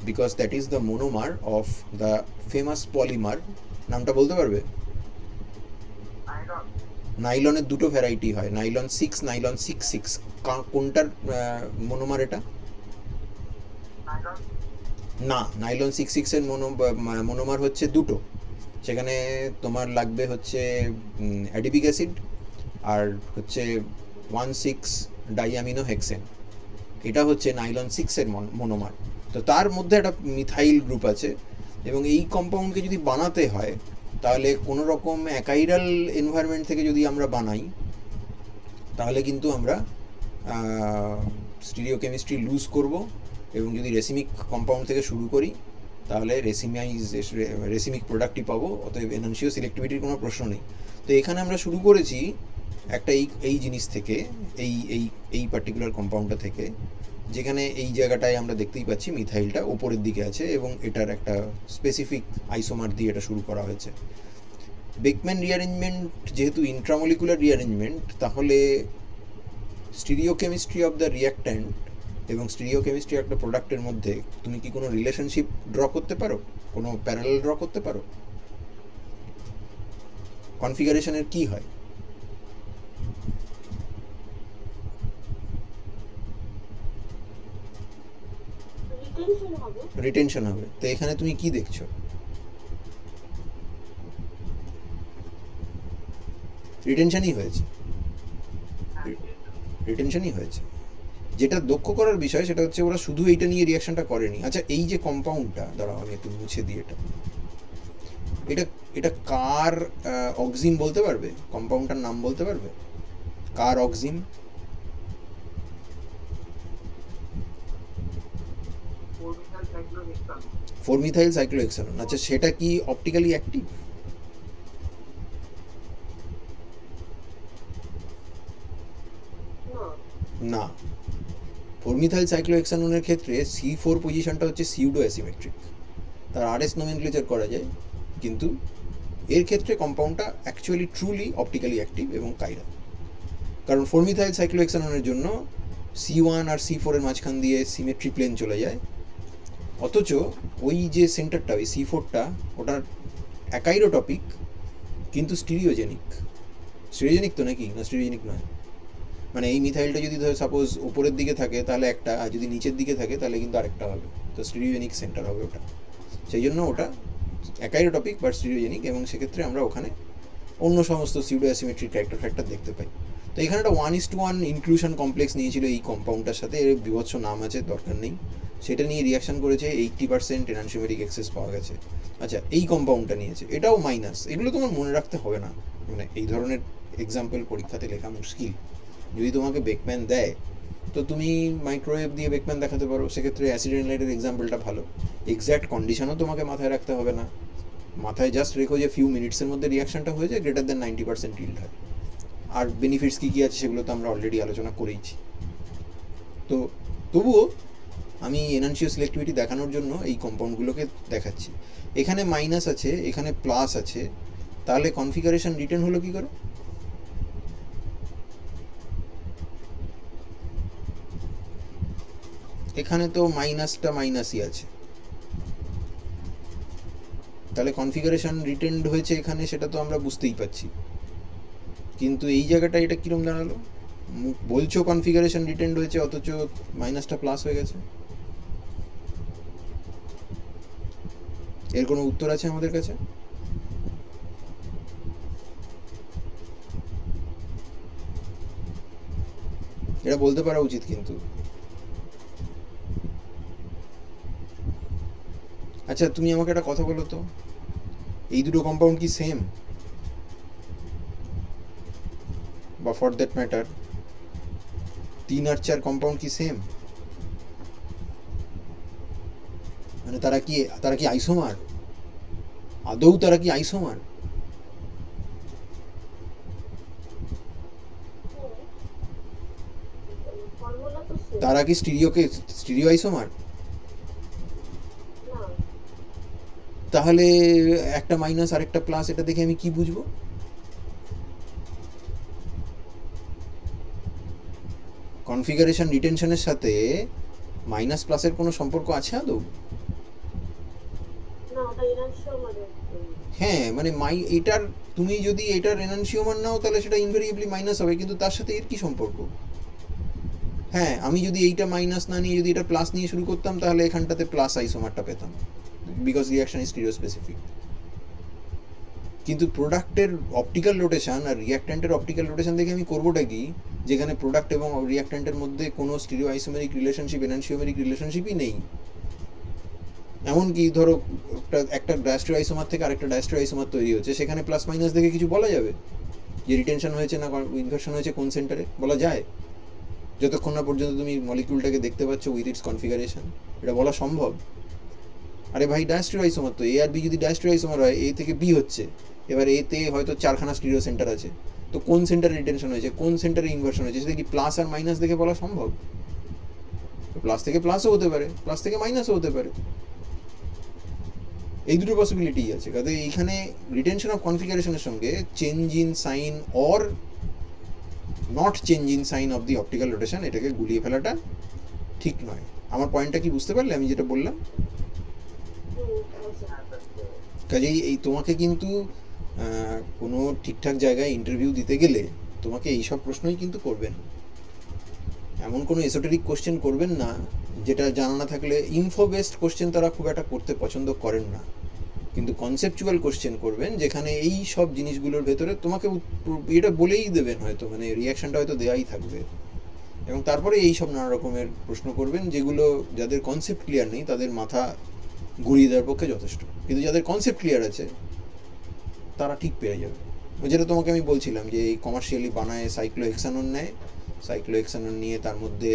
because that is the monomer of the famous polymer. নামটা বলতে পারবে? নাইলনের দুটো ভ্যারাইটি হয়, নাইলন 6, নাইলন 6-6। কোনটার মোনোমার এটা? না, নাইলন 6-6 এর মোনোমার হচ্ছে দুটো। সেখানে তোমার লাগবে হচ্ছে অ্যাডিবিক অ্যাসিড, আর হচ্ছে 1,6 ডাইঅ্যামিনো হেক্সেন। এটা হচ্ছে নাইলন 6 এর মোনোমার। তো তার মধ্যে একটা মিথাইল গ্রুপ আছে, এবং এই কম্পাউন্ডকে যদি বানাতে হয় তাহলে কোনো রকম অ্যাকাইরাল এনভায়রনমেন্ট থেকে যদি আমরা বানাই, তাহলে কিন্তু আমরা স্টিরিওকেমিস্ট্রি লুজ করব। এবং যদি রেসিমিক কম্পাউন্ড থেকে শুরু করি তাহলে রেসিমিক প্রোডাক্টই পাবো। অতএব এনানসিও সিলেক্টিভিটির কোনো প্রশ্ন নেই। তো এখানে আমরা শুরু করেছি একটা এই জিনিস থেকে, এই পার্টিকুলার কম্পাউন্ডটা থেকে, যেখানে এই জায়গাটায় আমরা দেখতেই পাচ্ছি মিথাইলটা ওপরের দিকে আছে, এবং এটার একটা স্পেসিফিক আইসোমার দিয়ে এটা শুরু করা হয়েছে। বেকম্যান রিঅ্যারেঞ্জমেন্ট যেহেতু ইন্ট্রামলিকুলার রিঅ্যারেঞ্জমেন্ট, তাহলে স্টিরিওকেমিস্ট্রি অফ দ্য রিঅ্যাক্ট্যান্ট এবং স্টিরিওকেমিস্ট্রি একটা প্রোডাক্টের মধ্যে তুমি কি কোনো রিলেশনশিপ ড্র করতে পারো? কোনো প্যারালাল ড্র করতে পারো? কনফিগারেশনের কি হয়? রিটেনশন হবে। তো এখানে তুমি কি দেখছো? রিটেনশনই হয়েছে, রিটেনশনই হয়েছে। যেটা দক্ষ করার বিষয় সেটা হচ্ছে ওরা শুধু এইটা নিয়ে রিয়াকশনটা করেনি। আচ্ছা, এই যে কম্পাউন্ডটা, দাঁড়াও আমি একটু মুছে দিই এটা। এটা এটা কার অক্সিম বলতে পারবে? কম্পাউন্ডটার নাম বলতে পারবে? কার অক্সিম? 4-মিথাইল সাইক্লোহেক্সানন। আচ্ছা, সেটা কি অপটিক্যালি অ্যাক্টিভ? না। 4-মিথাইল সাইক্লোহেক্সাননের ক্ষেত্রে C4 পজিশনটা হচ্ছে সিউডো অ্যাসিমেট্রিক। তার আরএস নোমেনক্লেচার করা যায়, কিন্তু এর ক্ষেত্রে কম্পাউন্ডটা অ্যাকচুয়ালি ট্রুলি অপটিক্যালি অ্যাক্টিভ এবং কাইরাল। কারণ 4-মিথাইল সাইক্লোহেক্সাননের জন্য C1 আর C4 এর মাঝখান দিয়ে সিমেট্রি প্লেন চলে যায়, অথচ ওই যে সেন্টারটা, ওই C4টা, ওটার অ্যাকাইরোটপিক কিন্তু স্টিরিওজেনিক। স্টিরিওজেনিক তো নাকি? না, স্টিরিওজেনিক নয়। মানে এই মিথাইলটা যদি ধরো সাপোজ উপরের দিকে থাকে তাহলে একটা, আর যদি নিচের দিকে থাকে তাহলে কিন্তু আরেকটা হবে। তো স্টিরিওজেনিক সেন্টার হবে ওটা। সেই জন্য ওটা অ্যাকাইরোটপিক বা স্টিরিওজেনিক, এবং সেক্ষেত্রে আমরা ওখানে অন্য সমস্ত সিউডো অ্যাসিমেট্রিক ক্যারেক্টার ফ্যাক্টর দেখতে পাই। তো এখানে একটা 1:1 ইনক্লুশন কমপ্লেক্স নিয়েছিল এই কম্পাউন্ডটার সাথে, এর বিভৎস নাম আছে, দরকার নেই। সেটা নিয়ে রিয়াকশন করেছে, 80% এনানসিওমেরিক এক্সেস পাওয়া গেছে। আচ্ছা, এই কম্পাউন্ডটা নিয়েছে, এটাও মাইনাস। এগুলো তোমার মনে রাখতে হবে না, মানে এই ধরনের এক্সাম্পল পরীক্ষাতে লেখা মুশকিল। যদি তোমাকে বেকম্যান দেয় তো তুমি মাইক্রোওয়েভ দিয়ে বেকম্যান দেখাতে পারো, সেক্ষেত্রে অ্যাসিড এনলাইটের এক্সাম্পলটা ভালো। এক্স্যাক্ট কন্ডিশনও তোমাকে মাথায় রাখতে হবে না, মাথায় জাস্ট রেখো যে ফিউ মিনিটসের মধ্যে রিয়াকশনটা হয়ে যায়, গ্রেটার দ্যান 90% ইল্ড হয়। আর বেনিফিটস কী কী আছে সেগুলো তো আমরা অলরেডি আলোচনা করেইছি। তো তবুও আমি এনানসিও সিলেক্টিভিটি দেখানোর জন্য এই কম্পাউন্ডগুলোকে দেখাচ্ছি। এখানে মাইনাস আছে, এখানে প্লাস আছে, তাহলে কনফিগারেশন রিটার্ন হলো কী করে? এখানে তো মাইনাসটা মাইনাসই আছে, তাহলে কনফিগারেশন রিটেন্ড হয়েছে এখানে, সেটা তো আমরা বুঝতেই পাচ্ছি। কিন্তু এই জায়গাটা এটা কীরকম দাঁড়ালো? বলছো কনফিগারেশন রিটেন্ড হয়েছে, অথচ মাইনাসটা প্লাস হয়ে গেছে। এর কোনো উত্তর আছে আমাদের কাছে? এটা বলতে পারা উচিত। কিন্তু আচ্ছা, তুমি আমাকে একটা কথা বলো তো, এই দুটো কম্পাউন্ড কি সেম? বা ফর দ্যাট ম্যাটার 3 আর 4 কম্পাউন্ড কি সেম? মানে তারা কি আইসোমার? আদৌ তারা কি আইসোমার? তারা কি স্টিরিও আইসোমার? তাহলে একটা মাইনাস আর একটা প্লাস, এটা দেখে আমি কি বুঝবো? কনফিগারেশন রিটেনশনের সাথে মাইনাস প্লাসের কোনো সম্পর্ক আছে আদৌ? হ্যাঁ, মানে এটার, তুমি যদি এটার এনানসিওমার নাও তাহলে সেটা ইনভেরিয়েবলি মাইনাস হবে, কিন্তু তার সাথে এর কি সম্পর্ক? হ্যাঁ, আমি যদি এইটা মাইনাস না নিয়ে যদি এটা প্লাস নিয়ে শুরু করতাম তাহলে এখানটাতে প্লাস আইসোমারটা পেতাম, because reaction is stereo specific. কিন্তু প্রোডাক্টের অপটিক্যাল রোটেশন আর রিয়াক্ট্যান্টের অপটিক্যাল রোটেশন দেখে আমি করবোটা কি, যেখানে প্রোডাক্ট এবং রিয়াক্ট্যান্টের মধ্যে কোনো স্টিরিও আইসোমেরিক রিলেশনশিপ, এনানসিওমেরিক রিলেশনশিপই নেই। এমনকি ধরো একটা ডায়াস্ট্রিও আইসোমার থেকে আরেকটা ডায়াস্ট্রিও আইসোমার তৈরি হচ্ছে, সেখানে প্লাস মাইনাস দেখে কিছু বলা যাবে যে রিটেনশন হয়েছে না ইনভার্সন হয়েছে কোন সেন্টারে? বলা যায় যতক্ষণ না পর্যন্ত তুমি মলিকিউলটাকে দেখতে পাচ্ছ উইথ ইটস কনফিগারেশন। এটা বলা সম্ভব? আরে ভাই, ডায়াস্ট্রিও আইসোমার তো, এ আর বি যদি ডায়াস্ট্রিও আইসোমার হয়, এ থেকে বি হচ্ছে, এবার এতে হয়তো 4খানা স্টিরিও সেন্টার আছে, তো কোন সেন্টারে রিটেনশন হয়েছে, কোন সেন্টারে ইনভার্সন হয়েছে, সেটা কি প্লাস আর মাইনাস দেখে বলা সম্ভব? প্লাস থেকে প্লাসও হতে পারে, প্লাস থেকে মাইনাসও হতে পারে, এই দুটো পসিবিলিটি আছে। কাজে এইখানে রিটেনশন অফ কনফিগারেশনের সঙ্গে change in sign or not change in sign of the optical rotation, এটাকে গুলিয়ে ফেলাটা ঠিক নয়। আমার পয়েন্টটা কি বুঝতে পারলে আমি যেটা বললাম? কাজেই এই তোমাকে কিন্তু কোনো ঠিকঠাক জায়গায় ইন্টারভিউ দিতে গেলে তোমাকে এইসব প্রশ্নই কিন্তু করবেন। এমন কোনো এসোটেরিক কোশ্চেন করবেন না যেটা জানা না থাকলে। ইনফো বেসড কোশ্চেন তারা খুব একটা করতে পছন্দ করেন না, কিন্তু কনসেপচুয়াল কোশ্চেন করবেন যেখানে এই সব জিনিসগুলোর ভেতরে তোমাকে এটা বলেই দেবেন, হয়তো মানে রিয়াকশনটা হয়তো দেওয়াই থাকবে, এবং তারপরে এই সব নানা রকমের প্রশ্ন করবেন যেগুলো যাদের কনসেপ্ট ক্লিয়ার নেই তাদের মাথা ঘুরিয়ে দেওয়ার পক্ষে যথেষ্ট, কিন্তু যাদের কনসেপ্ট ক্লিয়ার আছে তারা ঠিক পেয়ে যাবে। যেটা তোমাকে আমি বলছিলাম যে এই কমার্শিয়ালি বানায় সাইক্লোহেক্সানন নেয়, সাইক্লোহেক্সানন নিয়ে তার মধ্যে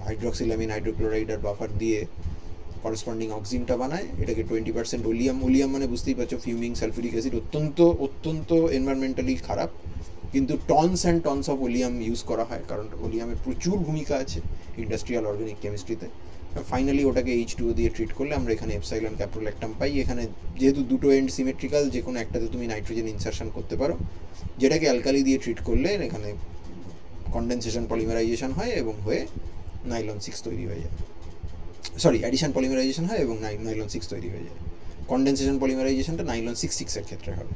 হাইড্রক্সিলামিন হাইড্রোক্লোরাইড আর বাফার দিয়ে করসপন্ডিং অক্সিনটা বানায়, এটাকে 20% ওলিয়াম মানে বুঝতেই পারছো ফিউমিং সালফিউরিক অ্যাসিড, অত্যন্ত এনভায়রনমেন্টালি খারাপ, কিন্তু tonnes and tonnes of oleum use করা হয়, কারণ ওলিয়ামের প্রচুর ভূমিকা আছে ইন্ডাস্ট্রিয়াল অর্গানিক কেমিস্ট্রিতে। ফাইনালি ওটাকে H2O দিয়ে ট্রিট করলে আমরা এখানে এপসাইলন ক্যাপ্রোল্যাক্টাম পাই। এখানে যেহেতু দুটো এন্ড সিমেট্রিক্যাল, যে কোনো একটাতে তুমি নাইট্রোজেন ইনসারশন করতে পারো, যেটাকে অ্যালকালি দিয়ে ট্রিট করলে এখানে কন্ডেনসেশন পলিমারাইজেশন হয় এবং হয়ে নাইলন 6 তৈরি হয়ে যায়, সরি অ্যাডিশন পলিমারাইজেশন হয় এবং নাইলন 6 তৈরি হয়ে যায়। কন্ডেনসেশন পলিমারাইজেশনটা নাইলন 6 ক্ষেত্রে হবে।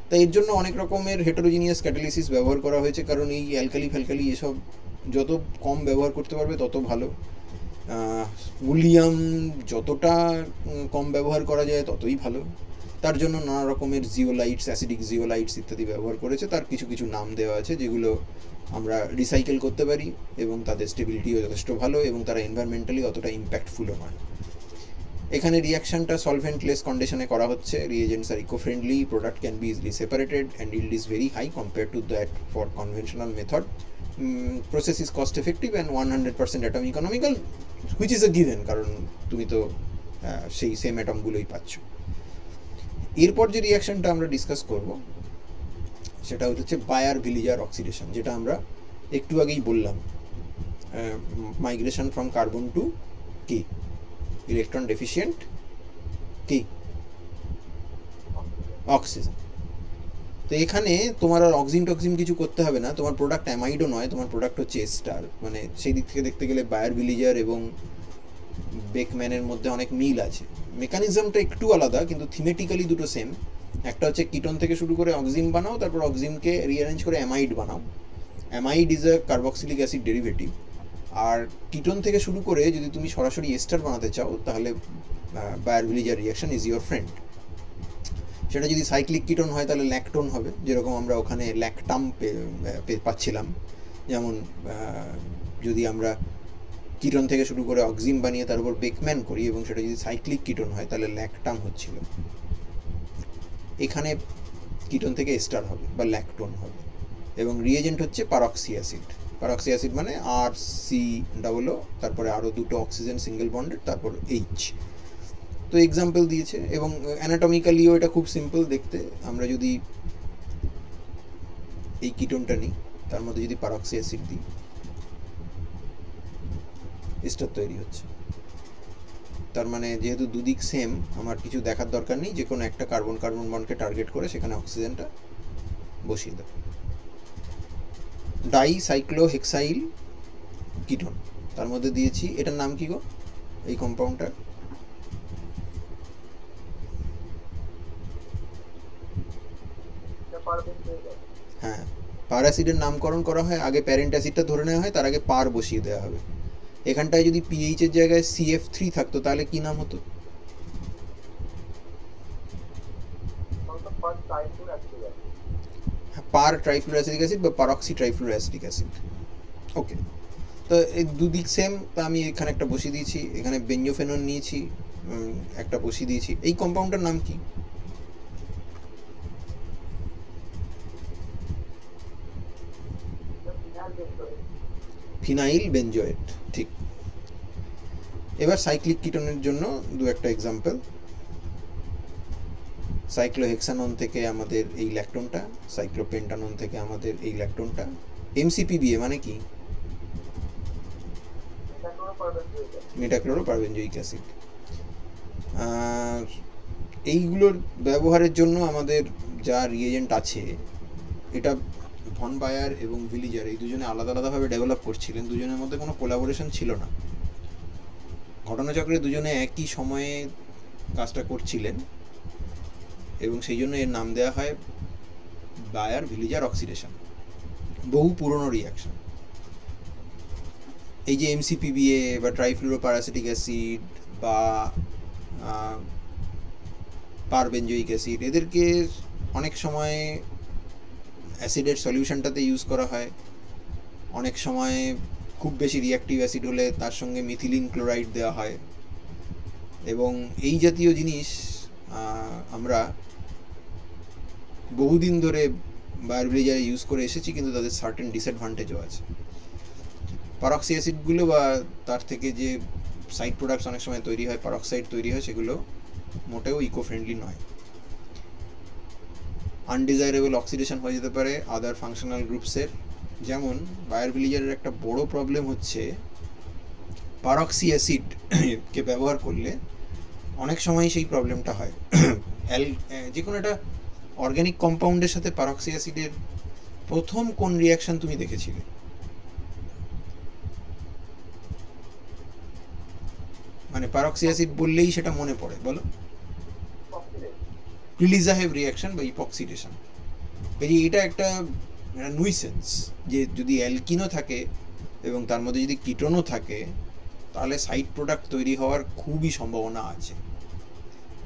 তাই এর জন্য অনেক রকমের হেটেরোজিনিয়াস ক্যাটালিসিস ব্যবহার করা হয়েছে, কারণ এই অ্যালকালি ফ্যালকালি এসব যত কম ব্যবহার করতে পারবে তত ভালো। ওলিয়াম যতটা কম ব্যবহার করা যায় ততই ভালো। তার জন্য নানা রকমের জিওলাইটস, অ্যাসিডিক জিওলাইটস ইত্যাদি ব্যবহার করেছে। তার কিছু কিছু নাম দেওয়া আছে যেগুলো আমরা রিসাইকেল করতে পারি এবং তাদের স্টেবিলিটিও যথেষ্ট ভালো এবং তারা এনভায়রনমেন্টালি অতটা ইম্প্যাক্টফুলও নয়। এখানে রিয়াকশনটা সলভেন্টলেস কন্ডিশনে করা হচ্ছে, রিয়েজেন্টস আর eco friendly, product can be easily separated and yield is very high compared to that for conventional method. Process is cost effective and 100% atom economical, which is a given, কারণ তুমি তো সেই সেম অ্যাটমগুলোই পাচ্ছ। এরপর যে রিয়াকশনটা আমরা ডিসকাস করব সেটা হচ্ছে বায়ার-ভিলিজার অক্সিডেশন, যেটা আমরা একটু আগেই বললাম, মাইগ্রেশন ফ্রম কার্বন টু কি ইলেকট্রন ডেফিসিয়েন্ট কি অক্সিজেন। তো এখানে তোমার আর অক্সিন টক্সিন কিছু করতে হবে না, তোমার প্রোডাক্ট অ্যামাইডও নয়, তোমার প্রোডাক্ট হচ্ছে এস্টার। মানে সেই দিক থেকে দেখতে গেলে বায়ার-ভিলিজার এবং বেকম্যানের মধ্যে অনেক মিল আছে। মেকানিজমটা একটু আলাদা কিন্তু থিমেটিক্যালি দুটো সেম। একটা হচ্ছে কিটোন থেকে শুরু করে অক্সিন বানাও, তারপর অক্সিনকে রিঅ্যারেঞ্জ করে অ্যামাইড বানাও। Amide is a carboxylic acid derivative. আর কিটোন থেকে শুরু করে যদি তুমি সরাসরি এস্টার বানাতে চাও তাহলে বায়ার-ভিলিজার রিয়াকশন ইজ ইয়োর ফ্রেন্ড। সেটা যদি সাইক্লিক কিটোন হয় তাহলে ল্যাকটোন হবে, যেরকম আমরা ওখানে ল্যাকটাম পাচ্ছিলাম, যেমন যদি আমরা কিটোন থেকে শুরু করে অক্সিম বানিয়ে তার উপর বেকম্যান করি এবং সেটা যদি সাইক্লিক কিটোন হয় তাহলে ল্যাকটাম হচ্ছিল। এখানে কিটোন থেকে এস্টার হবে বা ল্যাকটোন হবে এবং রিয়েজেন্ট হচ্ছে পারক্সি অ্যাসিড। পারক্সি অ্যাসিড মানে RC+O, তারপরে আরও দুটো অক্সিজেন সিঙ্গেল বন্ডেড, তারপর H। তো এক্সাম্পল দিয়েছে এবং অ্যানাটমিক্যালিও এটা খুব সিম্পল দেখতে। আমরা যদি এই কিটোনটা নিই, তার মধ্যে যদি পারক্সি অ্যাসিড দিই, এস্টার তৈরি হচ্ছে। তার মানে যেহেতু দুদিক সেম, আমার কিছু দেখার দরকার নেই, যে কোনো একটা কার্বন কার্বন বন্ডকে টার্গেট করে সেখানে অক্সিজেনটা বসিয়ে দেব। ডাইসাইক্লোহেক্সাইল কিটোন, তার মধ্যে দিয়েছি, এটার নাম কি গো এই কম্পাউন্ডটার? হ্যাঁ, পার অ্যাসিডের নামকরণ করা হয়, আগে প্যারেন্ট অ্যাসিডটা ধরে নেওয়া হয়, তার আগে পার বসিয়ে দেওয়া হবে। এখানটায় যদি পিএইচ এর জায়গায় CF3 থাকতো তাহলে কি নাম হতো? পার ট্রাইফ্লুরোঅ্যাসিডিক অ্যাসিড বা পারক্সি ট্রাইফ্লুরোঅ্যাসিডিক অ্যাসিড। ওকে, তো এই দুদিক সেম, তা আমি এখানে একটা বসিয়ে দিয়েছি, এখানে বেঞ্জোফেনন নিয়েছি, একটা বসিয়ে দিয়েছি। এই কম্পাউন্ডটার নাম কি? ফিনাইল বেঞ্জোয়েট, ঠিক। এবার সাইক্লিক কিটোনের জন্য দু একটা এক্সাম্পল। সাইক্লোহেক্সানন থেকে আমাদের এই ল্যাকটোনটা, সাইক্লোপেন্টানন থেকে আমাদের এই ল্যাকটোনটা। MCPBA মানে কি? মেটাক্লোরোপারবেনজোইক অ্যাসিড। এইগুলোর ব্যবহারের জন্য আমাদের যা রিয়েজেন্ট আছে, এটা ভন বায়ার এবং ভিলিজার এই দুজনে আলাদা আলাদাভাবে ডেভেলপ করছিলেন, দুজনের মধ্যে কোনো কোলাবোরেশন ছিল না। ঘটনাচক্রে দুজনে একই সময়ে কাজটা করছিলেন এবং সেই জন্য এর নাম দেওয়া হয় বায়ার ভিলিজার অক্সিডেশন। বহু পুরনো রিয়াকশন। এই যে MCPBA বা ট্রাইফ্লুরোপ্যারাসিটিক অ্যাসিড বা পারবেনজোইক অ্যাসিড, এদেরকে অনেক সময় অ্যাসিডের সলিউশনটাতে ইউজ করা হয়, অনেক সময় খুব বেশি রিঅ্যাক্টিভ অ্যাসিড হলে তার সঙ্গে মিথিলিন ক্লোরাইড দেওয়া হয়। এবং এই জাতীয় জিনিস আমরা বহুদিন ধরে বায়োভিলিজারে ইউজ করে এসেছি, কিন্তু তাদের সার্টেন ডিসঅ্যাডভান্টেজও আছে। পারক্সি অ্যাসিডগুলো বা তার থেকে যে সাইড প্রোডাক্টস অনেক সময় তৈরি হয়, পারক্সাইড তৈরি হয়, সেগুলো মোটেও ইকো ফ্রেন্ডলি নয়। আনডিজায়ারেবল অক্সিডেশন হয়ে যেতে পারে আদার ফাংশনাল গ্রুপসের। যেমন বায়োভিলিজারের একটা বড় প্রবলেম হচ্ছে পারক্সি অ্যাসিডকে ব্যবহার করলে অনেক সময় সেই প্রবলেমটা হয়। যে কোনো একটা অর্গ্যানিক কম্পাউন্ডের সাথে পারক্সি অ্যাসিডের প্রথম কোন রিয়াকশন তুমি দেখেছিলে? মানে পারক্সি অ্যাসিড বললেই সেটা মনে পড়ে, বলো। প্রিলিজাহেভ রিয়াকশন বা ইপক্সিডেশন। এটা একটা নুইসেন্স, যে যদি অ্যালকিনও থাকে এবং তার মধ্যে যদি কিটোনও থাকে, তাহলে সাইড প্রোডাক্ট তৈরি হওয়ার খুবই সম্ভাবনা আছে।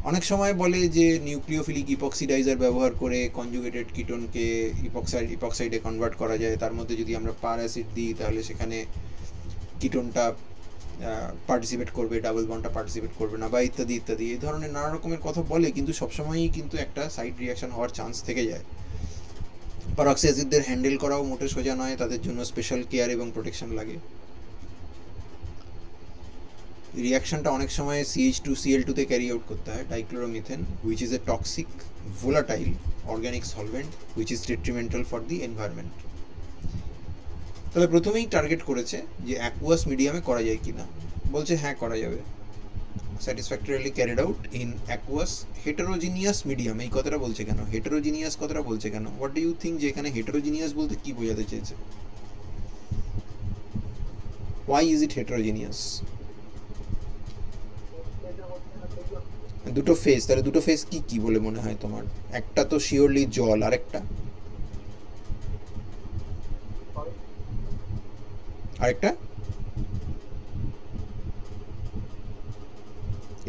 অনেক সময় বলে যে নিউক্লিওফিলিক ইপক্সিডাইজার ব্যবহার করে কনজুগেটেড কিটোনকে ইপক্সাইডে কনভার্ট করা যায়। তার মধ্যে যদি আমরা পার অ্যাসিড দিই তাহলে সেখানে কিটোনটা পার্টিসিপেট করবে, ডাবল বন্ডটা পার্টিসিপেট করবে না, বা ইত্যাদি ইত্যাদি। এই ধরনের নানা রকমের কথা বলে, কিন্তু সবসময়ই কিন্তু একটা সাইড রিয়াকশন হওয়ার চান্স থেকে যায়। পারক্সি অ্যাসিডদের হ্যান্ডেল করাও মোটে সোজা নয়, তাদের জন্য স্পেশাল কেয়ার এবং প্রোটেকশন লাগে। রিয়াকশনটা অনেক সময় CH2Cl2 ক্যারি আউট করতে হয়, dichloromethane, which is A toxic volatile organic solvent which is detrimental for the environment. তাহলে প্রথমেই টার্গেট করেছে যে অ্যাকুয়াস মিডিয়ামে করা যায় কিনা। বলছে হ্যাঁ করা যাবে, satisfactorily carried out in aqueous heterogeneous medium. এই কথাটা বলছে কেন? হেটেরোজিনিয়াস কথাটা বলছে কেন? হোয়াট ডু ইউ থিঙ্ক যে এখানে হেটেরোজিনিয়াস বলতে কি বোঝাতে চেয়েছে? Why is it heterogeneous? দুটো ফেজ, তাহলে দুটো ফেজ কি কি বলে মনে হয় তোমার? একটা তো শিওরলি জল, আরেকটা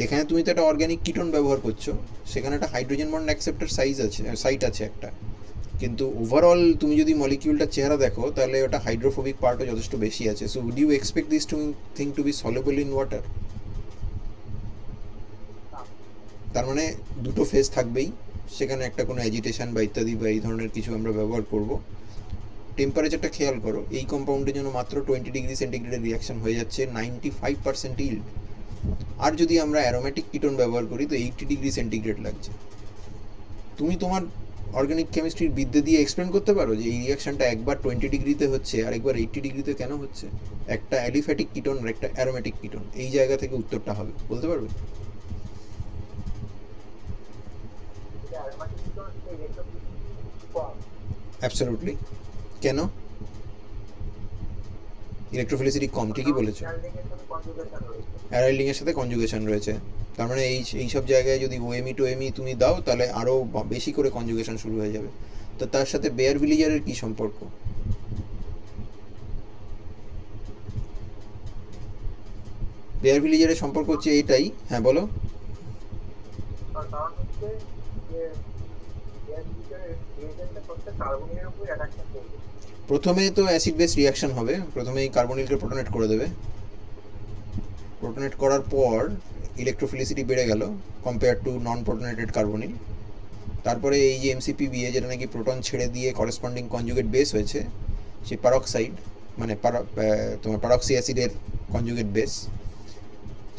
এখানে তুমি তো একটা অর্গ্যানিক কিটোন ব্যবহার করছো, সেখানে একটা হাইড্রোজেন বন্ড অ্যাকসেপ্টার সাইট আছে একটা, কিন্তু ওভারঅল তুমি যদি মলিকিউলটার চেহারা দেখো তাহলে ওটা হাইড্রোফোবিক পার্টও যথেষ্ট বেশি আছে। So would you expect this two thing to be soluble in water? তার মানে দুটো ফেজ থাকবেই, সেখানে একটা কোনো অ্যাজিটেশন বা ইত্যাদি বা এই ধরনের কিছু আমরা ব্যবহার করব। টেম্পারেচারটা খেয়াল করো, এই কম্পাউন্ডের জন্য মাত্র 20°C রিয়াকশন হয়ে যাচ্ছে, 95% ইল্ড। আর যদি আমরা অ্যারোমেটিক কিটোন ব্যবহার করি তো 80°C লাগছে। তুমি তোমার অর্গানিক কেমিস্ট্রির বিদ্যে দিয়ে এক্সপ্লেন করতে পারো যে এই রিয়াকশনটা একবার 20°তে হচ্ছে আর একবার 80°তে কেন হচ্ছে? একটা অ্যালিফ্যাটিক কিটোন আর একটা অ্যারোমেটিক কিটোন, এই জায়গা থেকে উত্তরটা হবে, বলতে পারবে? অ্যাবসলিউটলি। কেন? ইলেকট্রোফিলিসিটি কম, ঠিকই বলেছো। অ্যারাইলিং এর সাথে কনজুগেশন রয়েছে, তার মানে এই সব জায়গায় যদি ওএমই টোএমই তুমি দাও তাহলে আরও বেশি করে কনজুগেশন শুরু হয়ে যাবে। তো তার সাথে বেয়ার ভিলিজারের কি সম্পর্ক? বেয়ার ভিলিজারের সম্পর্ক হচ্ছে এটাই। হ্যাঁ বলো। প্রথমে তো অ্যাসিড বেস রিয়াকশন হবে, প্রথমেই কার্বনিলকে প্রোটনেট করে দেবে, প্রোটনেট করার পর ইলেকট্রোফিলিসিটি বেড়ে গেল কম্পেয়ার টু নন প্রোটনেটেড কার্বনিল। তারপরে এই যে এমসিপিবিএ, যেটা নাকি প্রোটন ছেড়ে দিয়ে করেসপন্ডিং কনজুগেট বেস হয়েছে, সেই পারক্সাইড মানে তোমার পারক্সি অ্যাসিডের কনজুগেট বেস,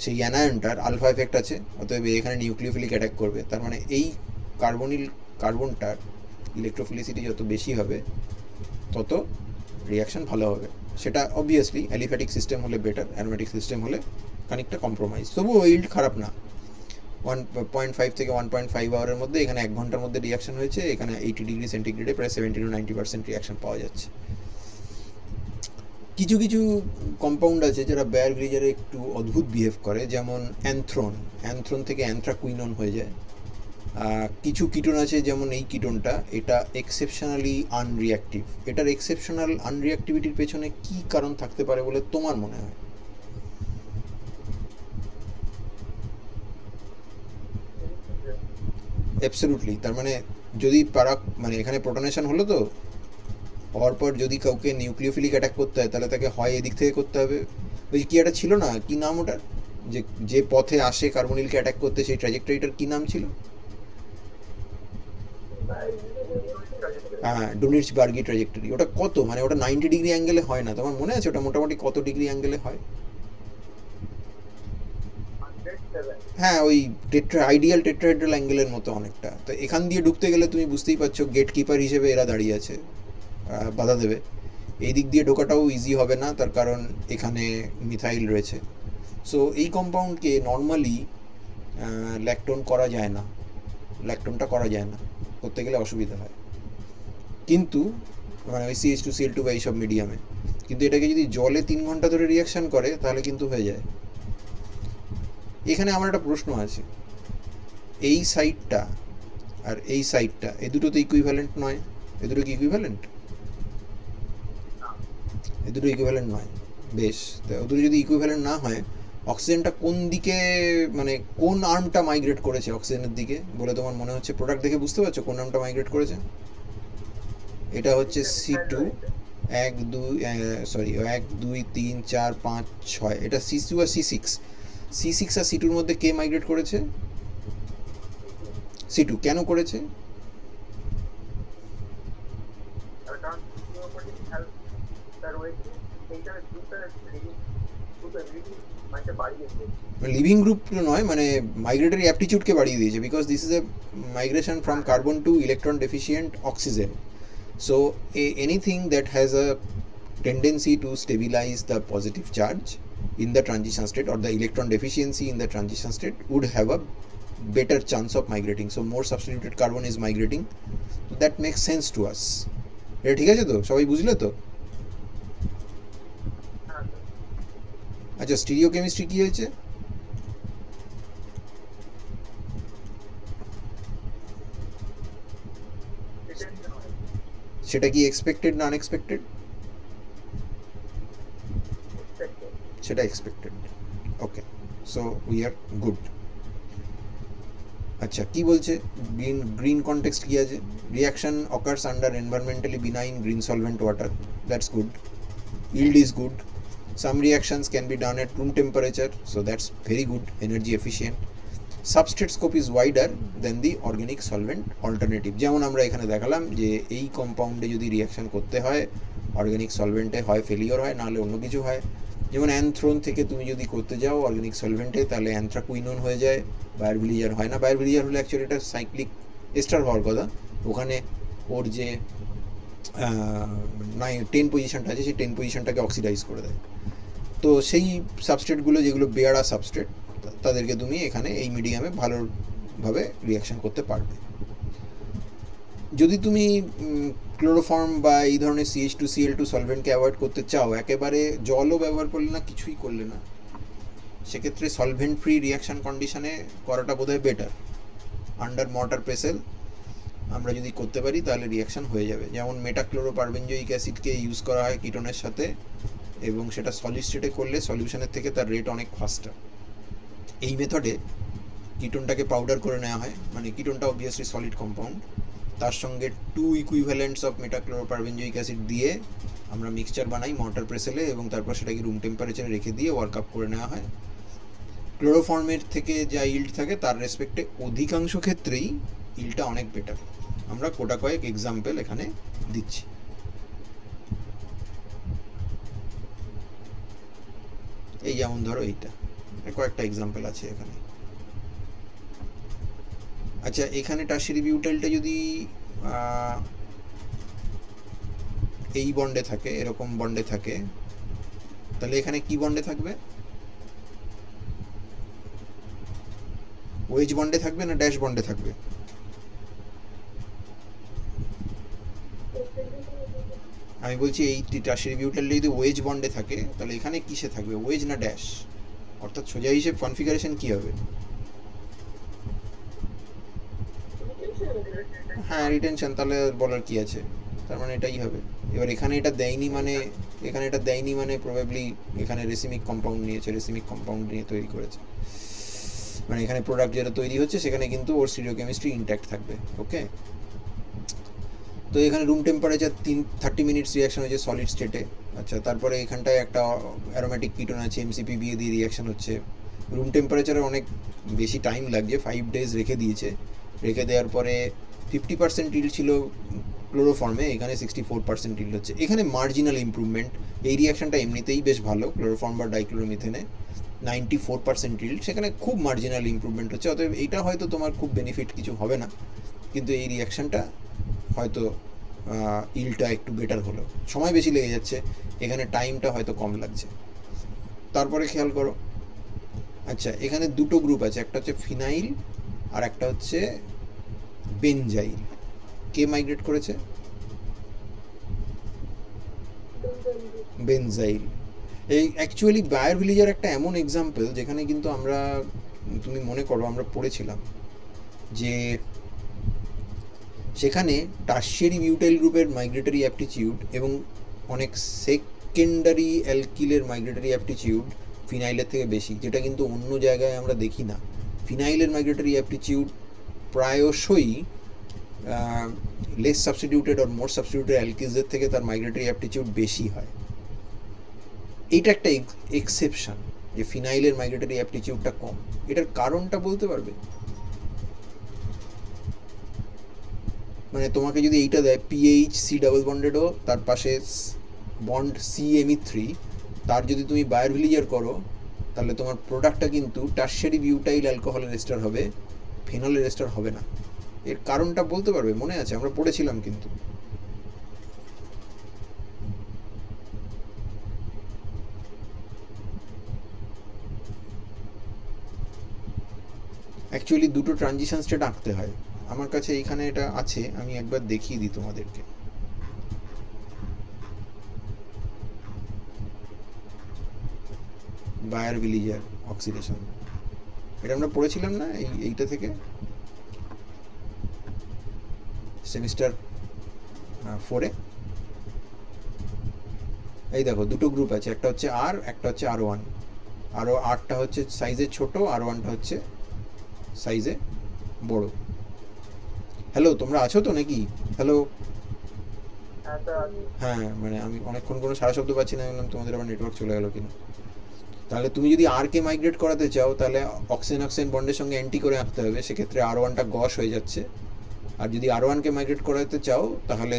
সেই অ্যানায়নটার আলফা এফেক্ট আছে, অতএব এখানে নিউক্লিওফিলিক অ্যাটাক করবে। তার মানে এই কার্বনটার ইলেকট্রোফিলিসিটি যত বেশি হবে তত রিয়াকশন ভালো হবে। সেটা অবভিয়াসলি অ্যালিফ্যাটিক সিস্টেম হলে বেটার, অ্যারোমেটিক সিস্টেম হলে খানিকটা কম্প্রোমাইজ, তবুও ইল্ড খারাপ না। 1.5 থেকে 1.5 আওয়ারের মধ্যে, এখানে 1 ঘন্টার মধ্যে রিয়াকশন হয়েছে, এখানে 80°C প্রায় 70 to 90% রিয়াকশন পাওয়া যাচ্ছে। কিছু কিছু কম্পাউন্ড আছে যারা বেয়ার ভিলিজারে একটু অদ্ভুত বিহেভ করে, যেমন অ্যান্থ্রন থেকে অ্যান্থ্রাকুইনন হয়ে যায়। কিছু কিটোন আছে, যেমন এই কিটোনটা, এটা এক্সেপশনালি আনরিয়াক্টিভ। এটার এক্সেপশনাল আনরিয়াক্টিভিটির পেছনে কি কারণ থাকতে পারে বলে তোমার মনে হয়? অ্যাবসলিউটলি। তার মানে যদি মানে এখানে প্রোটনেশন হলো, তো হওয়ার পর যদি কাউকে নিউক্লিওফিলিক অ্যাটাক করতে হয় তাহলে তাকে হয় এদিক থেকে করতে হবে, ওই কি একটা ছিল না, কি নাম ওটার, যে পথে আসে কার্বনিলকে অ্যাটাক করতে, সেই ট্র্যাজেক্টরিটার কি নাম ছিল? হ্যাঁ, ডুনিটসবার্গি ট্র্যাজেক্টরি। ওটা কত, মানে ওটা 90° অ্যাঙ্গেলে হয় না, তোমার মনে আছে ওটা মোটামুটি কত ডিগ্রি অ্যাঙ্গেলে হয়? হ্যাঁ, ওই আইডিয়াল টেট্রাহেড্রাল অ্যাঙ্গেলের মতো অনেকটা। তো এখান দিয়ে ঢুকতে গেলে তুমি বুঝতেই পারছো গেট কিপার হিসেবে এরা দাঁড়িয়ে আছে, বাধা দেবে। এই দিক দিয়ে ঢোকাটাও ইজি হবে না, তার কারণ এখানে মিথাইল রয়েছে। সো এই কম্পাউন্ডকে নর্মালি ল্যাকটোন করা যায় না, ল্যাকটোনটা করা যায় না, করতে গেলে অসুবিধা হয়। কিন্তু মানে ওই CH2Cl2 বা এইসব মিডিয়ামে, কিন্তু এটাকে যদি জলে 3 ঘন্টা ধরে রিয়াকশন করে তাহলে কিন্তু হয়ে যায়। এখানে আমার একটা প্রশ্ন আছে, এই সাইডটা আর এই সাইডটা, এই দুটো তো ইকুইভ্যালেন্ট নয়? এ দুটো কি ইকুইভ্যালেন্ট? এ দুটো ইকুইভ্যালেন্ট নয়। বেশ, তো ও দুটো যদি ইকুইভ্যালেন্ট না হয়, অক্সিজেনটা কোন দিকে, মানে কোন আর্মটা মাইগ্রেট করেছে অক্সিজেনের দিকে বলে তোমার মনে হচ্ছে? প্রোডাক্ট দেখে বুঝতে পারছো কোন আর্মটা মাইগ্রেট করেছে? এটা হচ্ছে C2, 1 2 সরি 1 2 3 4 5 6, এটা C2 আর C6 আর C2 এর মধ্যে কে মাইগ্রেট করেছে? C2 কেন করেছে? লিভিং গ্রুপ নয়, মানে মাইগ্রেটরি অ্যাপটিটিউডকে বাড়িয়ে দিয়েছে, because this is a migration from carbon to electron deficient oxygen. So anything that has a tendency to stabilize the positive charge in the transition state, or the electron deficiency in the transition state, would have a better chance of migrating. So more substituted carbon is migrating. So that makes sense to us. এটা ঠিক আছে তো, সবাই বুঝলে তো? আচ্ছা, স্টিরিওকেমিস্ট্রি কি হয়েছে? সেটা কি এক্সপেক্টেড না আনএক্সপেক্টেড? সেটা expected. Okay, so we are good. আচ্ছা কি বলছে গ্রিন কনটেক্সট কি আছে, reaction occurs under environmentally benign green solvent water, that's good, yield is good, some reactions can be done at room temperature, so that's very good, energy efficient, substrate scope is wider than the organic solvent alternative, যেমন আমরা এখানে দেখালাম যে এই কম্পাউন্ডে যদি reaction করতে হয় organic সলভেন্টে হয় ফেলিওর হয়, নাহলে অন্য কিছু হয়, যেমন অ্যানথ্রোন থেকে তুমি যদি করতে যাও অর্গানিক সলভেন্টে তাহলে অ্যানথ্রাকুইনোন হয়ে যায়, বায়ার ভিলিজার হয় না, বায়ার ভিলিজার হলে অ্যাকচুয়ালি এটা সাইক্লিক এস্টার হওয়ার কথা, ওখানে ওর যে 10 পজিশনটা আছে সেই 10 পজিশনটাকে অক্সিডাইজ করে দেয়। তো সেই সাবস্ট্রেটগুলো যেগুলো বেয়ারা সাবস্ট্রেট তাদেরকে তুমি এখানে এই মিডিয়ামে ভালোভাবে রিয়াকশন করতে পারবে। যদি তুমি ক্লোরোফর্ম বা এই ধরনের CH2Cl2 সলভেন্টকে অ্যাভয়েড করতে চাও, একেবারে জলও ব্যবহার করলে না, কিছুই করলে না, সেক্ষেত্রে সলভেন্ট ফ্রি রিয়াকশান কন্ডিশনে করাটা বোধহয় বেটার। আন্ডার মর্টার পেসেল আমরা যদি করতে পারি তাহলে রিয়াকশান হয়ে যাবে। যেমন মেটাক্লোরোপারবেনজোইক অ্যাসিডকে ইউজ করা হয় কিটোনের সাথে, এবং সেটা সলিড স্টেটে করলে সলিউশনের থেকে তার রেট অনেক ফাস্টার। এই মেথডে কিটোনটাকে পাউডার করে নেওয়া হয়, মানে কিটোনটা অবভিয়াসলি সলিড কম্পাউন্ড, তার সঙ্গে 2 ইকুইভ্যালেন্টস অফ মেটাক্লোরোপারবেনজোইক অ্যাসিড দিয়ে আমরা মিক্সচার বানাই মর্টার প্রেসেলে, এবং তারপর সেটাকে রুম টেম্পারেচারে রেখে দিয়ে ওয়ার্ক আপ করে নেওয়া হয়। ক্লোরোফর্মের থেকে যা ইল্ড থাকে তার রেসপেক্টে অধিকাংশ ক্ষেত্রেই ইল্ডটা অনেক বেটার। আমরা কোটা কয়েক এক্সাম্পল এখানে দিচ্ছি। এই যেমন ধরো এইটা, কয়েকটা এক্সাম্পল আছে এখানে। আচ্ছা এখানে টারশিয়ারি বিউটাইলটা যদি এই বন্ডে থাকে, এরকম বন্ডে থাকে, তাহলে এখানে কি বন্ডে থাকবে? ওয়েজ বন্ডে থাকবে না ড্যাশ বন্ডে থাকবে? আমি বলছি এই টারশিয়ারি বিউটাইলটা যদি ওয়েজ বন্ডে থাকে তাহলে এখানে কিসে থাকবে, ওয়েজ না ড্যাশ? অর্থাৎ সোজা হিসেব কনফিগারেশন কি হবে? হ্যাঁ রিটেনশন, তাহলে বলার কি আছে, তার মানে এটাই হবে। এবার এখানে এটা দেয়নি মানে প্রবাবলি এখানে রেসিমিক কম্পাউন্ড নিয়েছে, রেসিমিক কম্পাউন্ড নিয়ে তৈরি করেছে, মানে এখানে প্রোডাক্ট যেটা তৈরি হচ্ছে সেখানে কিন্তু ওর স্টিরিওকেমিস্ট্রি ইনট্যাক্ট থাকবে। ওকে, তো এখানে রুম টেম্পারেচার 30 মিনিটস রিয়াকশন হচ্ছে সলিড স্টেটে। আচ্ছা তারপরে এখানটায় একটা অ্যারোমেটিক কিটোন আছে, MCPBA দিয়ে রিয়াকশন হচ্ছে, রুম টেম্পারেচারে অনেক বেশি টাইম লাগছে, 5 days রেখে দিয়েছে, রেখে দেওয়ার পরে 50% ইল্ড ছিল ক্লোরোফর্মে, এখানে 64% ইল্ড হচ্ছে। এখানে মার্জিনাল ইম্প্রুভমেন্ট, এই রিয়াকশনটা এমনিতেই বেশ ভালো, ক্লোরোফর্ম বা ডাইক্লোরোমিথেনে 94% ইল্ড, সেখানে খুব মার্জিনাল ইম্প্রুভমেন্ট হচ্ছে, অতএব এইটা হয়তো তোমার খুব বেনিফিট কিছু হবে না, কিন্তু এই রিয়াকশনটা হয়তো ইল্ডটা একটু বেটার হলো, সময় বেশি লেগে যাচ্ছে, এখানে টাইমটা হয়তো কম লাগছে। তারপরে খেয়াল করো, আচ্ছা এখানে দুটো গ্রুপ আছে, একটা হচ্ছে ফিনাইল আর একটা হচ্ছে বেনজাইল। কে মাইগ্রেট করেছে? বেনজাইল। এই অ্যাকচুয়ালি বায়ার ভিলিজার একটা এমন এক্সাম্পল যেখানে কিন্তু আমরা, তুমি মনে করো আমরা পড়েছিলাম যে সেখানে টারশিয়ারি বিউটাইল গ্রুপের মাইগ্রেটরি অ্যাপটিটিউড এবং অনেক সেকেন্ডারি অ্যালকিলের মাইগ্রেটরি অ্যাপটিটিউড ফিনাইলের থেকে বেশি, যেটা কিন্তু অন্য জায়গায় আমরা দেখি না। ফিনাইলের মাইগ্রেটরি অ্যাপটিটিউড প্রায়শই লেস সাবস্টিটিউটেড আর মোর সাবস্টিটিউটেড অ্যালকিলসের থেকে তার মাইগ্রেটরি অ্যাপটিটিউড বেশি হয়। এইটা একটা এক্সেপশন যে ফিনাইলের মাইগ্রেটরি অ্যাপটিটিউডটা কম। এটার কারণটা বলতে পারবে? মানে তোমাকে যদি এইটা দেয় PHC ডাবল বন্ডেডও, তার পাশে বন্ড CMe3, তার যদি তুমি বায়ার ভিলিজার করো তাহলে তোমার প্রোডাক্টটা কিন্তু টারশিয়ারি বিউটাইল অ্যালকোহলের এস্টার হবে, ফেনলের এস্টার হবে না। এর কারণটা বলতে পারবে? মনে আছে আমরা পড়েছিলাম কিন্তু। অ্যাকচুয়ালি দুটো ট্রানজিশন স্টেট আঁকতে হয়, আমার কাছে এইখানে এটা আছে, আমি একবার দেখিয়ে দিই তোমাদেরকে। বায়ার ভিলিজার অক্সিডেশন, এটা আমরা পড়েছিলাম না এইটা থেকে সেমিস্টার 4-এ। এই দেখো দুটো গ্রুপ আছে, একটা হচ্ছে আর, একটা হচ্ছে R1। আরও আরটা হচ্ছে সাইজে ছোট, R1টা হচ্ছে সাইজে বড়। হ্যালো, তোমরা আছো তো নাকি? হ্যালো। হ্যাঁ, মানে আমি অনেকক্ষণ কোনো সারা শব্দ পাচ্ছি না, বললাম তোমাদের আবার নেটওয়ার্ক চলে গেল কিনা। তাহলে তুমি যদি আর কে মাইগ্রেট করাতে চাও, তাহলে অক্সিজেন অক্সিজেন বন্ডের সঙ্গে অ্যান্টি করে আঁকতে হবে, সেক্ষেত্রে R1টা গস হয়ে যাচ্ছে। আর যদি R1কে মাইগ্রেট করাতে চাও, তাহলে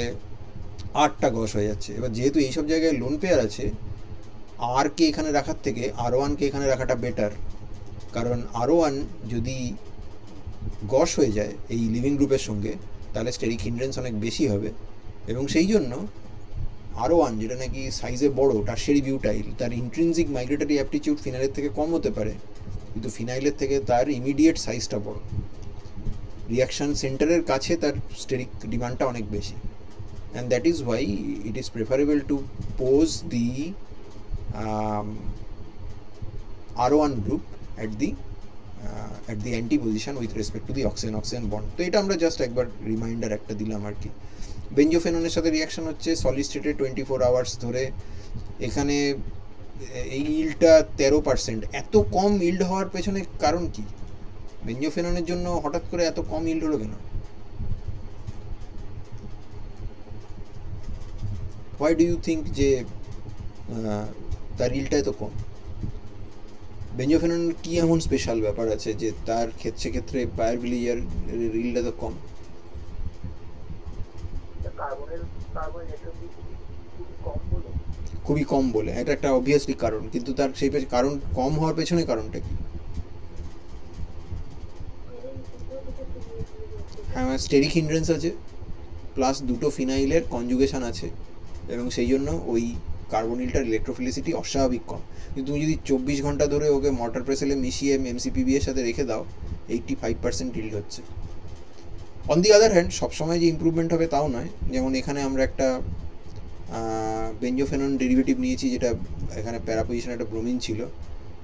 আরটা গস হয়ে যাচ্ছে। এবার যেহেতু এইসব জায়গায় লোন পেয়ার আছে, আর কে এখানে রাখার থেকে R1কে এখানে রাখাটা বেটার। কারণ R1 যদি গস হয়ে যায় এই লিভিং গ্রুপের সঙ্গে, তাহলে স্টেরিক হিন্ড্রেন্স অনেক বেশি হবে, এবং সেই জন্য R1 যেটা নাকি সাইজে বড় টারশিয়ারি বিউটাইল, তার ইন্ট্রিনজিক মাইগ্রেটরি অ্যাপটিটিউড ফিনাইলের থেকে কম হতে পারে, কিন্তু ফিনাইলের থেকে তার ইমিডিয়েট সাইজটা বড়, রিয়াকশন সেন্টারের কাছে তার স্টেরিক ডিমান্ডটা অনেক বেশি। And that is why it is preferable two pose the R1 group at the anti position with respect to the oxygen bond. তো এটা আমরা জাস্ট একবার রিমাইন্ডার একটা দিলাম আর কি। বেঞ্জোফেননের সাথে রিয়াকশন হচ্ছে সলিড স্টেটে 24 আওয়ার্স ধরে। এখানে এই ইল্ডটা 13%। এত কম ইল্ড হওয়ার পেছনে কারণ কি? বেঞ্জোফেননের জন্য হঠাৎ করে এত কম ইল্ড হলো কেন? হোয়াই ডু ইউ থিঙ্ক যে তার ইল্ডটা এত কম? বেঞ্জোফেননের কি এমন স্পেশাল ব্যাপার আছে যে তার সেক্ষেত্রে বায়োরভিলিয়ার ইল্ড এত কম? খুবই কম বলে এটা একটা অবভিয়াসলি কারণ, কিন্তু তার সেই কারণ কম হওয়ার পেছনে কারণটা কি? হ্যাঁ, স্টেরিক হিন্ড্রেন্স আছে, প্লাস দুটো ফিনাইলের কনজুগেশন আছে, এবং সেই জন্য ওই কার্বনিলটার ইলেকট্রোফিলিসিটি অস্বাভাবিক কম। কিন্তু তুমি যদি 24 ঘন্টা ধরে ওকে মর্টার প্রেসেলে মিশিয়ে MCPB এর সাথে রেখে দাও, 85% ইল্ড হচ্ছে। অন দি আদার হ্যান্ড সবসময় যে ইম্প্রুভমেন্ট হবে তাও নয়। যেমন এখানে আমরা একটা বেঞ্জোফেনন ডেরিভেটিভ নিয়েছি, যেটা এখানে প্যারাপোজিশনে একটা ব্রোমিন ছিল।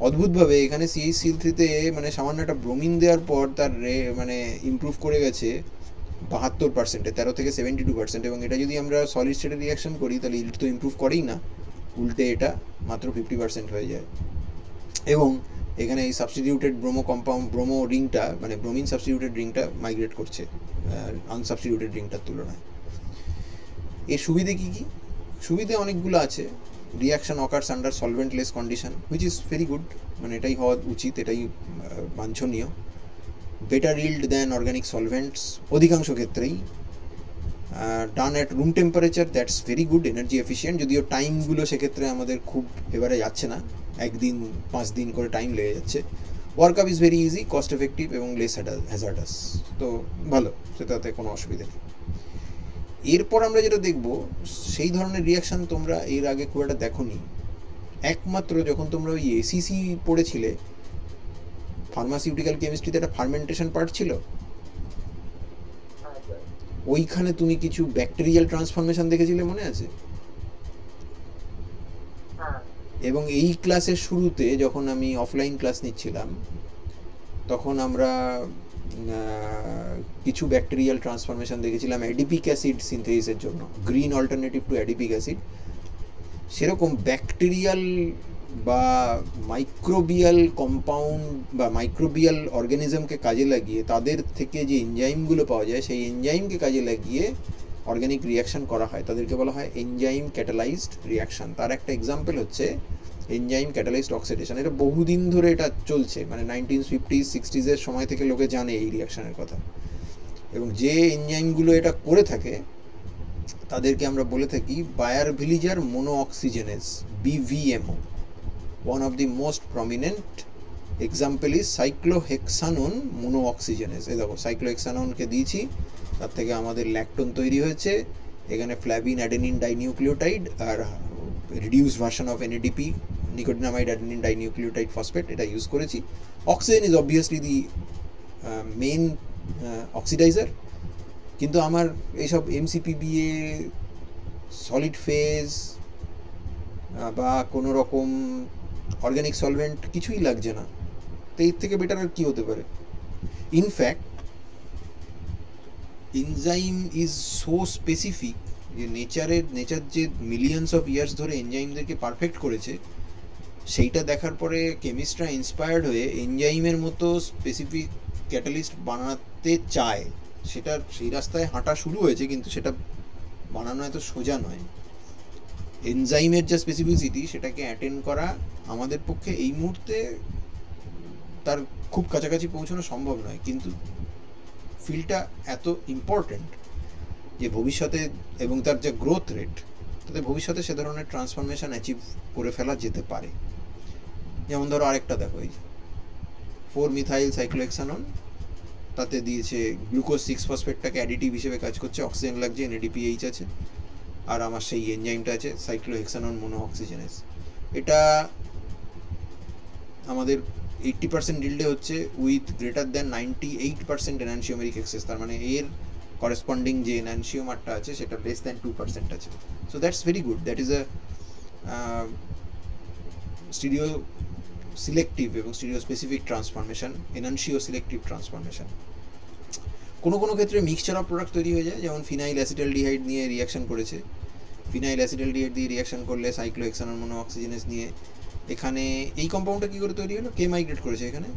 অদ্ভুতভাবে এখানে CH3-তে মানে সামান্য একটা ব্রোমিন দেওয়ার পর তার মানে ইমপ্রুভ করে গেছে 72%, 13 থেকে 72%। এবং এটা যদি আমরা সলিড স্টেটে রিয়াকশন করি, তাহলে ইল্ড তো ইমপ্রুভ করেই না, উল্টে এটা মাত্র 50% হয়ে যায়। এবং এখানে এই সাবস্টিটিউটেড ব্রোমো রিংটা, মানে ব্রোমিন সাবস্টিটিউটেড রিংটা মাইগ্রেট করছে আনসাবস্টিটিউটেড রিংটার তুলনায়। এর সুবিধে কী কী? সুবিধে অনেকগুলো আছে। Reaction occurs under solventless condition, which is very good, মানে এটাই হওয়া উচিত, এটাই বাঞ্ছনীয়। Better yield than organic solvents অধিকাংশ ক্ষেত্রেই। Done at room temperature, that's very good, energy efficient. যদিও টাইমগুলো সেক্ষেত্রে আমাদের খুব এবারে যাচ্ছে না, 1 দিন 5 দিন করে টাইম লেগে যাচ্ছে। Work up is very easy, cost effective এবং লেস হ্যাজার্ডাস, তো ভালো, সেটাতে কোনো অসুবিধা নেই। এরপর আমরা যেটা দেখব, সেই ধরনের রিয়াকশান তোমরা এর আগে খুব একটা দেখোনি। একমাত্র যখন তোমরা ওই ACC পড়েছিলে, ফার্মাসিউটিক্যাল কেমিস্ট্রিতে একটা ফার্মেন্টেশন পার্ট ছিল, ওইখানে তুমি কিছু ব্যাকটেরিয়াল ট্রান্সফরমেশন দেখেছিলে, মনে আছে? এবং এই ক্লাসের শুরুতে যখন আমি অফলাইন ক্লাস নিচ্ছিলাম, তখন আমরা কিছু ব্যাকটেরিয়াল ট্রান্সফরমেশন দেখেছিলাম অ্যাডিপিক অ্যাসিড সিনথেসিসের জন্য, green alternative to adipic acid. সেরকম ব্যাকটেরিয়াল বা মাইক্রোবিয়াল কম্পাউন্ড বা মাইক্রোবিয়াল অর্গানিজমকে কাজে লাগিয়ে তাদের থেকে যে এনজাইমগুলো পাওয়া যায়, সেই এনজাইমকে কাজে লাগিয়ে অর্গানিক রিয়াকশান করা হয়, তাদেরকে বলা হয় এনজাইম ক্যাটালাইজড রিয়াকশান। তার একটা এক্সাম্পল হচ্ছে এনজাইম ক্যাটালাইজড অক্সিডেশন। এটা বহুদিন ধরে এটা চলছে, মানে 1950s 60s সময় থেকে লোকে জানে এই রিয়াকশানের কথা। এবং যে এনজাইমগুলো এটা করে থাকে তাদেরকে আমরা বলে থাকি Baeyer Villiger mono oxygenase, BVMO। One of the most prominent example is cyclohexanone monooxygenase। এই দেখো, সাইক্লোহেক্সানোনকে দিয়েছি, তার থেকে আমাদের ল্যাকটোন তৈরি হয়েছে। এখানে ফ্ল্যাভিন অ্যাডেনিন ডাইনিউক্লিওটাইড আর reduced version of NADP, nicotinamide adenine dinucleotide phosphate, এটা ইউজ করেছি। Oxygen is obviously the main oxidiser, কিন্তু আমার এইসব MCPBA, সলিড ফেজ বা কোনো রকম অর্গানিক সলভেন্ট কিছুই লাগছে না। তো এর থেকে বেটার আর কী হতে পারে? In fact enzyme is so specific যে নেচার যে মিলিয়ন্স অফ ইয়ার্স ধরে এনজাইমদেরকে পারফেক্ট করেছে, সেইটা দেখার পরে কেমিস্টরা ইন্সপায়ার্ড হয়ে এনজাইমের মতো স্পেসিফিক ক্যাটালিস্ট বানাতে চায়, সেটার সেই রাস্তায় হাঁটা শুরু হয়েছে, কিন্তু সেটা বানানো এত সোজা নয়। এনজাইমের যা স্পেসিফিসিটি সেটাকে অ্যাটেন্ড করা আমাদের পক্ষে এই মুহূর্তে তার খুব কাছাকাছি পৌঁছানো সম্ভব নয়, কিন্তু ফিল্ডটা এত ইম্পর্টেন্ট যে ভবিষ্যতে, এবং তার যে গ্রোথ রেট, তাতে ভবিষ্যতে সে ধরনের ট্রান্সফরমেশন অ্যাচিভ করে ফেলা যেতে পারে। যেমন ধরো আরেকটা দেখো, এই 4-মিথাইল সাইক্লোহেক্সানন, তাতে দিয়েছে গ্লুকোজ 6-ফসফেটটাকে অ্যাডিটিভ হিসেবে কাজ করছে, অক্সিজেন লাগছে, NADPH আছে, আর আমার সেই এনজাইমটা আছে সাইক্লোহেক্সানন মোনোঅক্সিজেনেজ। এটা আমাদের 80% ডিল্ডে হচ্ছে উইথ গ্রেটার দ্যান 98% এনানসিওমেরিক এক্সেস, তার মানে এর করেসপন্ডিং যে এনানসিওমারটা আছে সেটা লেস দ্যান 2% আছে। So that's very good, that is a stereo selective এবং stereo specific transformation, enantio selective transformation. কোনো কোনো ক্ষেত্রে মিক্সচার অফ প্রোডাক্ট তৈরি হয়ে যায়, যেমন ফিনাইল অ্যাসিটালডিহাইড নিয়ে রিয়াকশন করেছে, ফিনাইল অ্যাসিটালডিহাইড দিয়ে রিয়াকশন করলে সাইক্লোহেক্সানন মোনোঅক্সিজেনেজ নিয়ে, এখানে এই কম্পাউন্ডটা কী করে তৈরি হলো, কে মাইগ্রেট করেছে এখানে?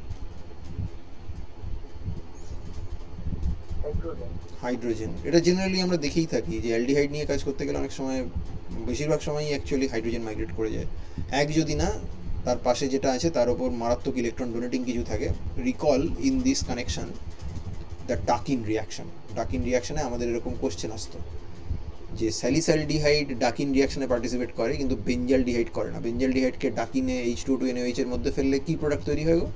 হাইড্রোজেন। এটা জেনারেলি আমরা দেখেই থাকি যে অ্যালডিহাইড নিয়ে কাজ করতে গেলে অনেক সময়, বেশিরভাগ সময়ই অ্যাকচুয়ালি হাইড্রোজেন মাইগ্রেট করে যায়। এক যদি না, তার পাশে যেটা আছে তার ওপর মারাত্মক ইলেকট্রন ডোনেটিং কিছু থাকে। Recall in this connection the Dakin reaction. Dakin রিয়াকশনে আমাদের এরকম কোশ্চেন আসতো যে স্যালিসালডিহাইড ডাকিন রিয়াকশনে পার্টিসিপেট করে কিন্তু বেঞ্জালডিহাইড করে না। বেঞ্জালডিহাইডকে ডাকিনে H2O2NaOH এর মধ্যে ফেললে কি প্রোডাক্ট তৈরি হয় গো?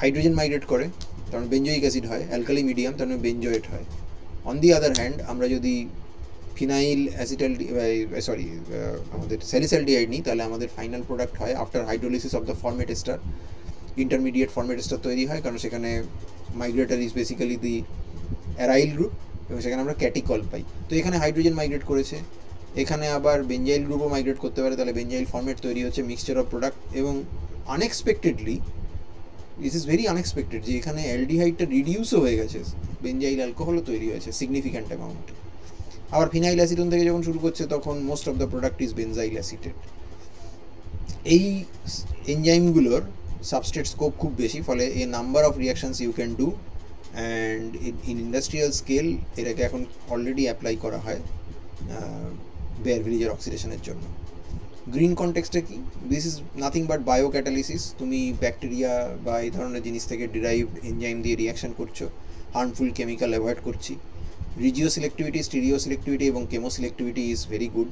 হাইড্রোজেন মাইগ্রেট করে, কারণ বেঞ্জোইক অ্যাসিড হয়, অ্যালকালি মিডিয়াম, তার মানে বেঞ্জোয়েট হয়। অন দি আদার হ্যান্ড, আমরা যদি ফিনাইল অ্যাসিটাল আমাদের স্যালিসালডিহাইড নিই, তাহলে আমাদের ফাইনাল প্রোডাক্ট হয় after hydrolysis of the formate ester, intermediate formate ester তৈরি হয়, কারণ সেখানে migrator is basically the aryl group, এবং সেখানে আমরা ক্যাটিকল পাই। তো এখানে হাইড্রোজেন মাইগ্রেট করেছে, এখানে আবার বেঞ্জাইল গ্রুপও মাইগ্রেট করতে পারে, তাহলে বেঞ্জাইল ফর্মেট তৈরি হচ্ছে, মিক্সচার অফ প্রোডাক্ট। এবং unexpectedly, this is very unexpected, যে এখানে অ্যালডিহাইডটা রিডিউসও হয়ে গেছে, বেঞ্জাইল অ্যালকোহলও তৈরি হয়েছে সিগনিফিক্যান্ট অ্যামাউন্টে। আবার ফিনাইল অ্যাসিডন থেকে যখন শুরু করছে তখন most of the product is benzyl acetate. এই এনজাইমগুলোর সাবস্ট্রেট স্কোপ খুব বেশি, ফলে a number of reactions you can do, and in industrial scale এটাকে এখন অলরেডি অ্যাপ্লাই করা হয় বেয়ার-ভিলিজের অক্সিডেশনের জন্য। গ্রিন কনটেক্সটে কি? This is nothing but biocatalysis. তুমি ব্যাকটেরিয়া বা এই ধরনের জিনিস থেকে ডিরাইভড এনজাইম দিয়ে রিয়াকশন করছো, হার্মফুল কেমিক্যাল অ্যাভয়েড করছি। রিজিও সিলেক্টিভিটি, স্টিরিও সিলেক্টিভিটি এবং chemo selectivity is very good,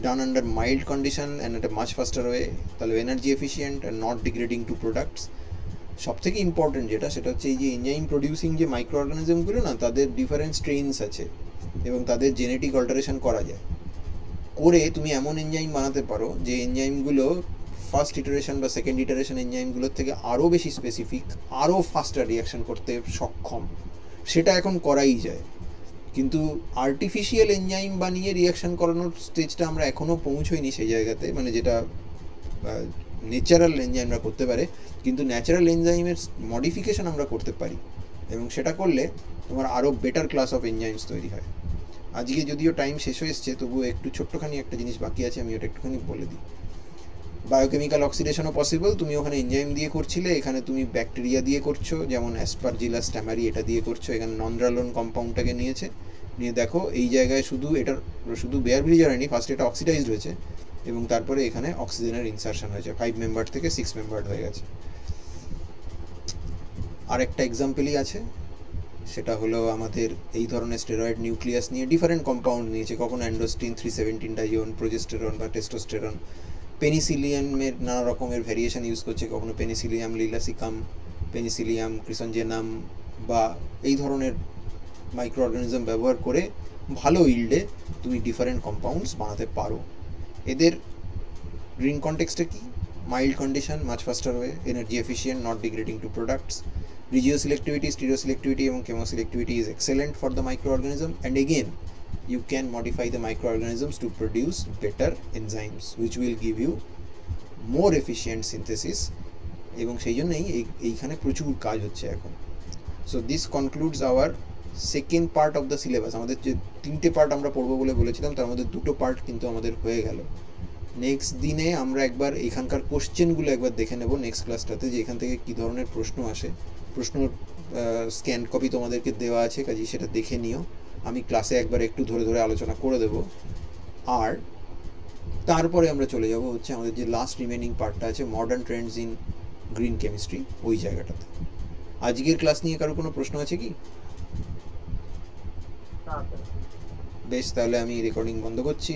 done under mild condition and at a much faster way, তাহলে energy efficient and not degrading to products. সবথেকে important যেটা, সেটা হচ্ছে এই যে এনজাইম প্রডিউসিং যে মাইক্রো অর্গানিজমগুলো না, তাদের ডিফারেন্ট স্ট্রেইনস আছে এবং তাদের জেনেটিক অল্টারেশন করা যায়, করে তুমি এমন এনজাইম বানাতে পারো যে এনজাইমগুলো ফার্স্ট ইটারেশন বা সেকেন্ড ইটারেশন এনজাইমগুলোর থেকে আরও বেশি স্পেসিফিক, আরও ফাস্টার রিয়াকশন করতে সক্ষম। সেটা এখন করাই যায়, কিন্তু আর্টিফিশিয়াল এনজাইম বানিয়ে রিয়াকশন করানোর স্টেজটা আমরা এখনও পৌঁছইনি সেই জায়গাতে, মানে যেটা ন্যাচারাল এনজাইমরা করতে পারে, কিন্তু ন্যাচারাল এনজাইমের মডিফিকেশন আমরা করতে পারি, এবং সেটা করলে তোমার আরও বেটার ক্লাস অফ এনজাইমস তৈরি হয়। আজকে যদিও টাইম শেষ হয়ে এসছে, তবুও একটু ছোট্টখানি একটা জিনিস বাকি আছে, আমি ওটা একটুখানি বলে দিই। বায়োকেমিক্যাল অক্সিডেশনও পসিবল, তুমি ওখানে এনজাইম দিয়ে করছিলে, এখানে তুমি ব্যাকটেরিয়া দিয়ে করছো, যেমন অ্যাসপারজিলাস ট্যামারি, এটা দিয়ে করছো। এখানে নন্দ্রালোন কম্পাউন্ডটাকে নিয়েছে, নিয়ে দেখো এই জায়গায় শুধু বেয়ার-ভিলিজার হয়নি, ফার্স্ট এটা অক্সিডাইজড হয়েছে এবং তারপরে এখানে অক্সিজেনের ইনসারশন হয়েছে, 5 মেম্বার থেকে 6 মেম্বার হয়ে গেছে। আরেকটা এক্সাম্পলই আছে, সেটা হলো আমাদের এই ধরনের স্টেরয়েড নিউক্লিয়াস নিয়ে ডিফারেন্ট কম্পাউন্ড নিয়েছে, কখনো অ্যান্ডোস্টিন, 317 ডাইওন, প্রোজেস্টেরন বা টেস্টোস্টেরন, পেনিসিলিয়ামের নানা রকমের ভ্যারিয়েশন ইউজ করছে, কখনো পেনিসিলিয়াম লিলাসিকাম, পেনিসিলিয়াম ক্রিসনজেনাম বা এই ধরনের মাইক্রো অর্গানিজম ব্যবহার করে ভালো ইল্ডে তুমি ডিফারেন্ট কম্পাউন্ডস বানাতে পারো। এদের গ্রিন কনটেক্সটে কি? Mild condition, much faster way, energy efficient, not degrading to products, regio selectivity, stereo selectivity এবং chemo selectivity is excellent for the microorganism, and again you can modify the microorganisms to produce better enzymes which will give you more efficient synthesis, এবং সেই জন্যই এইখানে প্রচুর কাজ হচ্ছে এখন। So this concludes our second part of the syllabus. আমাদের যে 3টে পার্ট আমরা পড়বো বলে বলেছিলাম, তার মধ্যে 2টো পার্ট কিন্তু আমাদের হয়ে গেল। নেক্সট দিনে আমরা একবার এখানকার কোশ্চেনগুলো একবার দেখে নেব নেক্সট ক্লাসটাতে, যে এখান থেকে কী ধরনের প্রশ্ন আসে। প্রশ্ন স্ক্যান কপি তোমাদেরকে দেওয়া আছে, কাজেই সেটা দেখে নিও। আমি ক্লাসে একবার একটু ধরে ধরে আলোচনা করে দেব। আর তারপরে আমরা চলে যাব হচ্ছে আমাদের যে লাস্ট রিমেনিং পার্টটা আছে, modern Trends in green chemistry, ওই জায়গাটাতে। আজকের ক্লাস নিয়ে কারো কোনো প্রশ্ন আছে কি? বেশ, তাহলে আমি রেকর্ডিং বন্ধ করছি।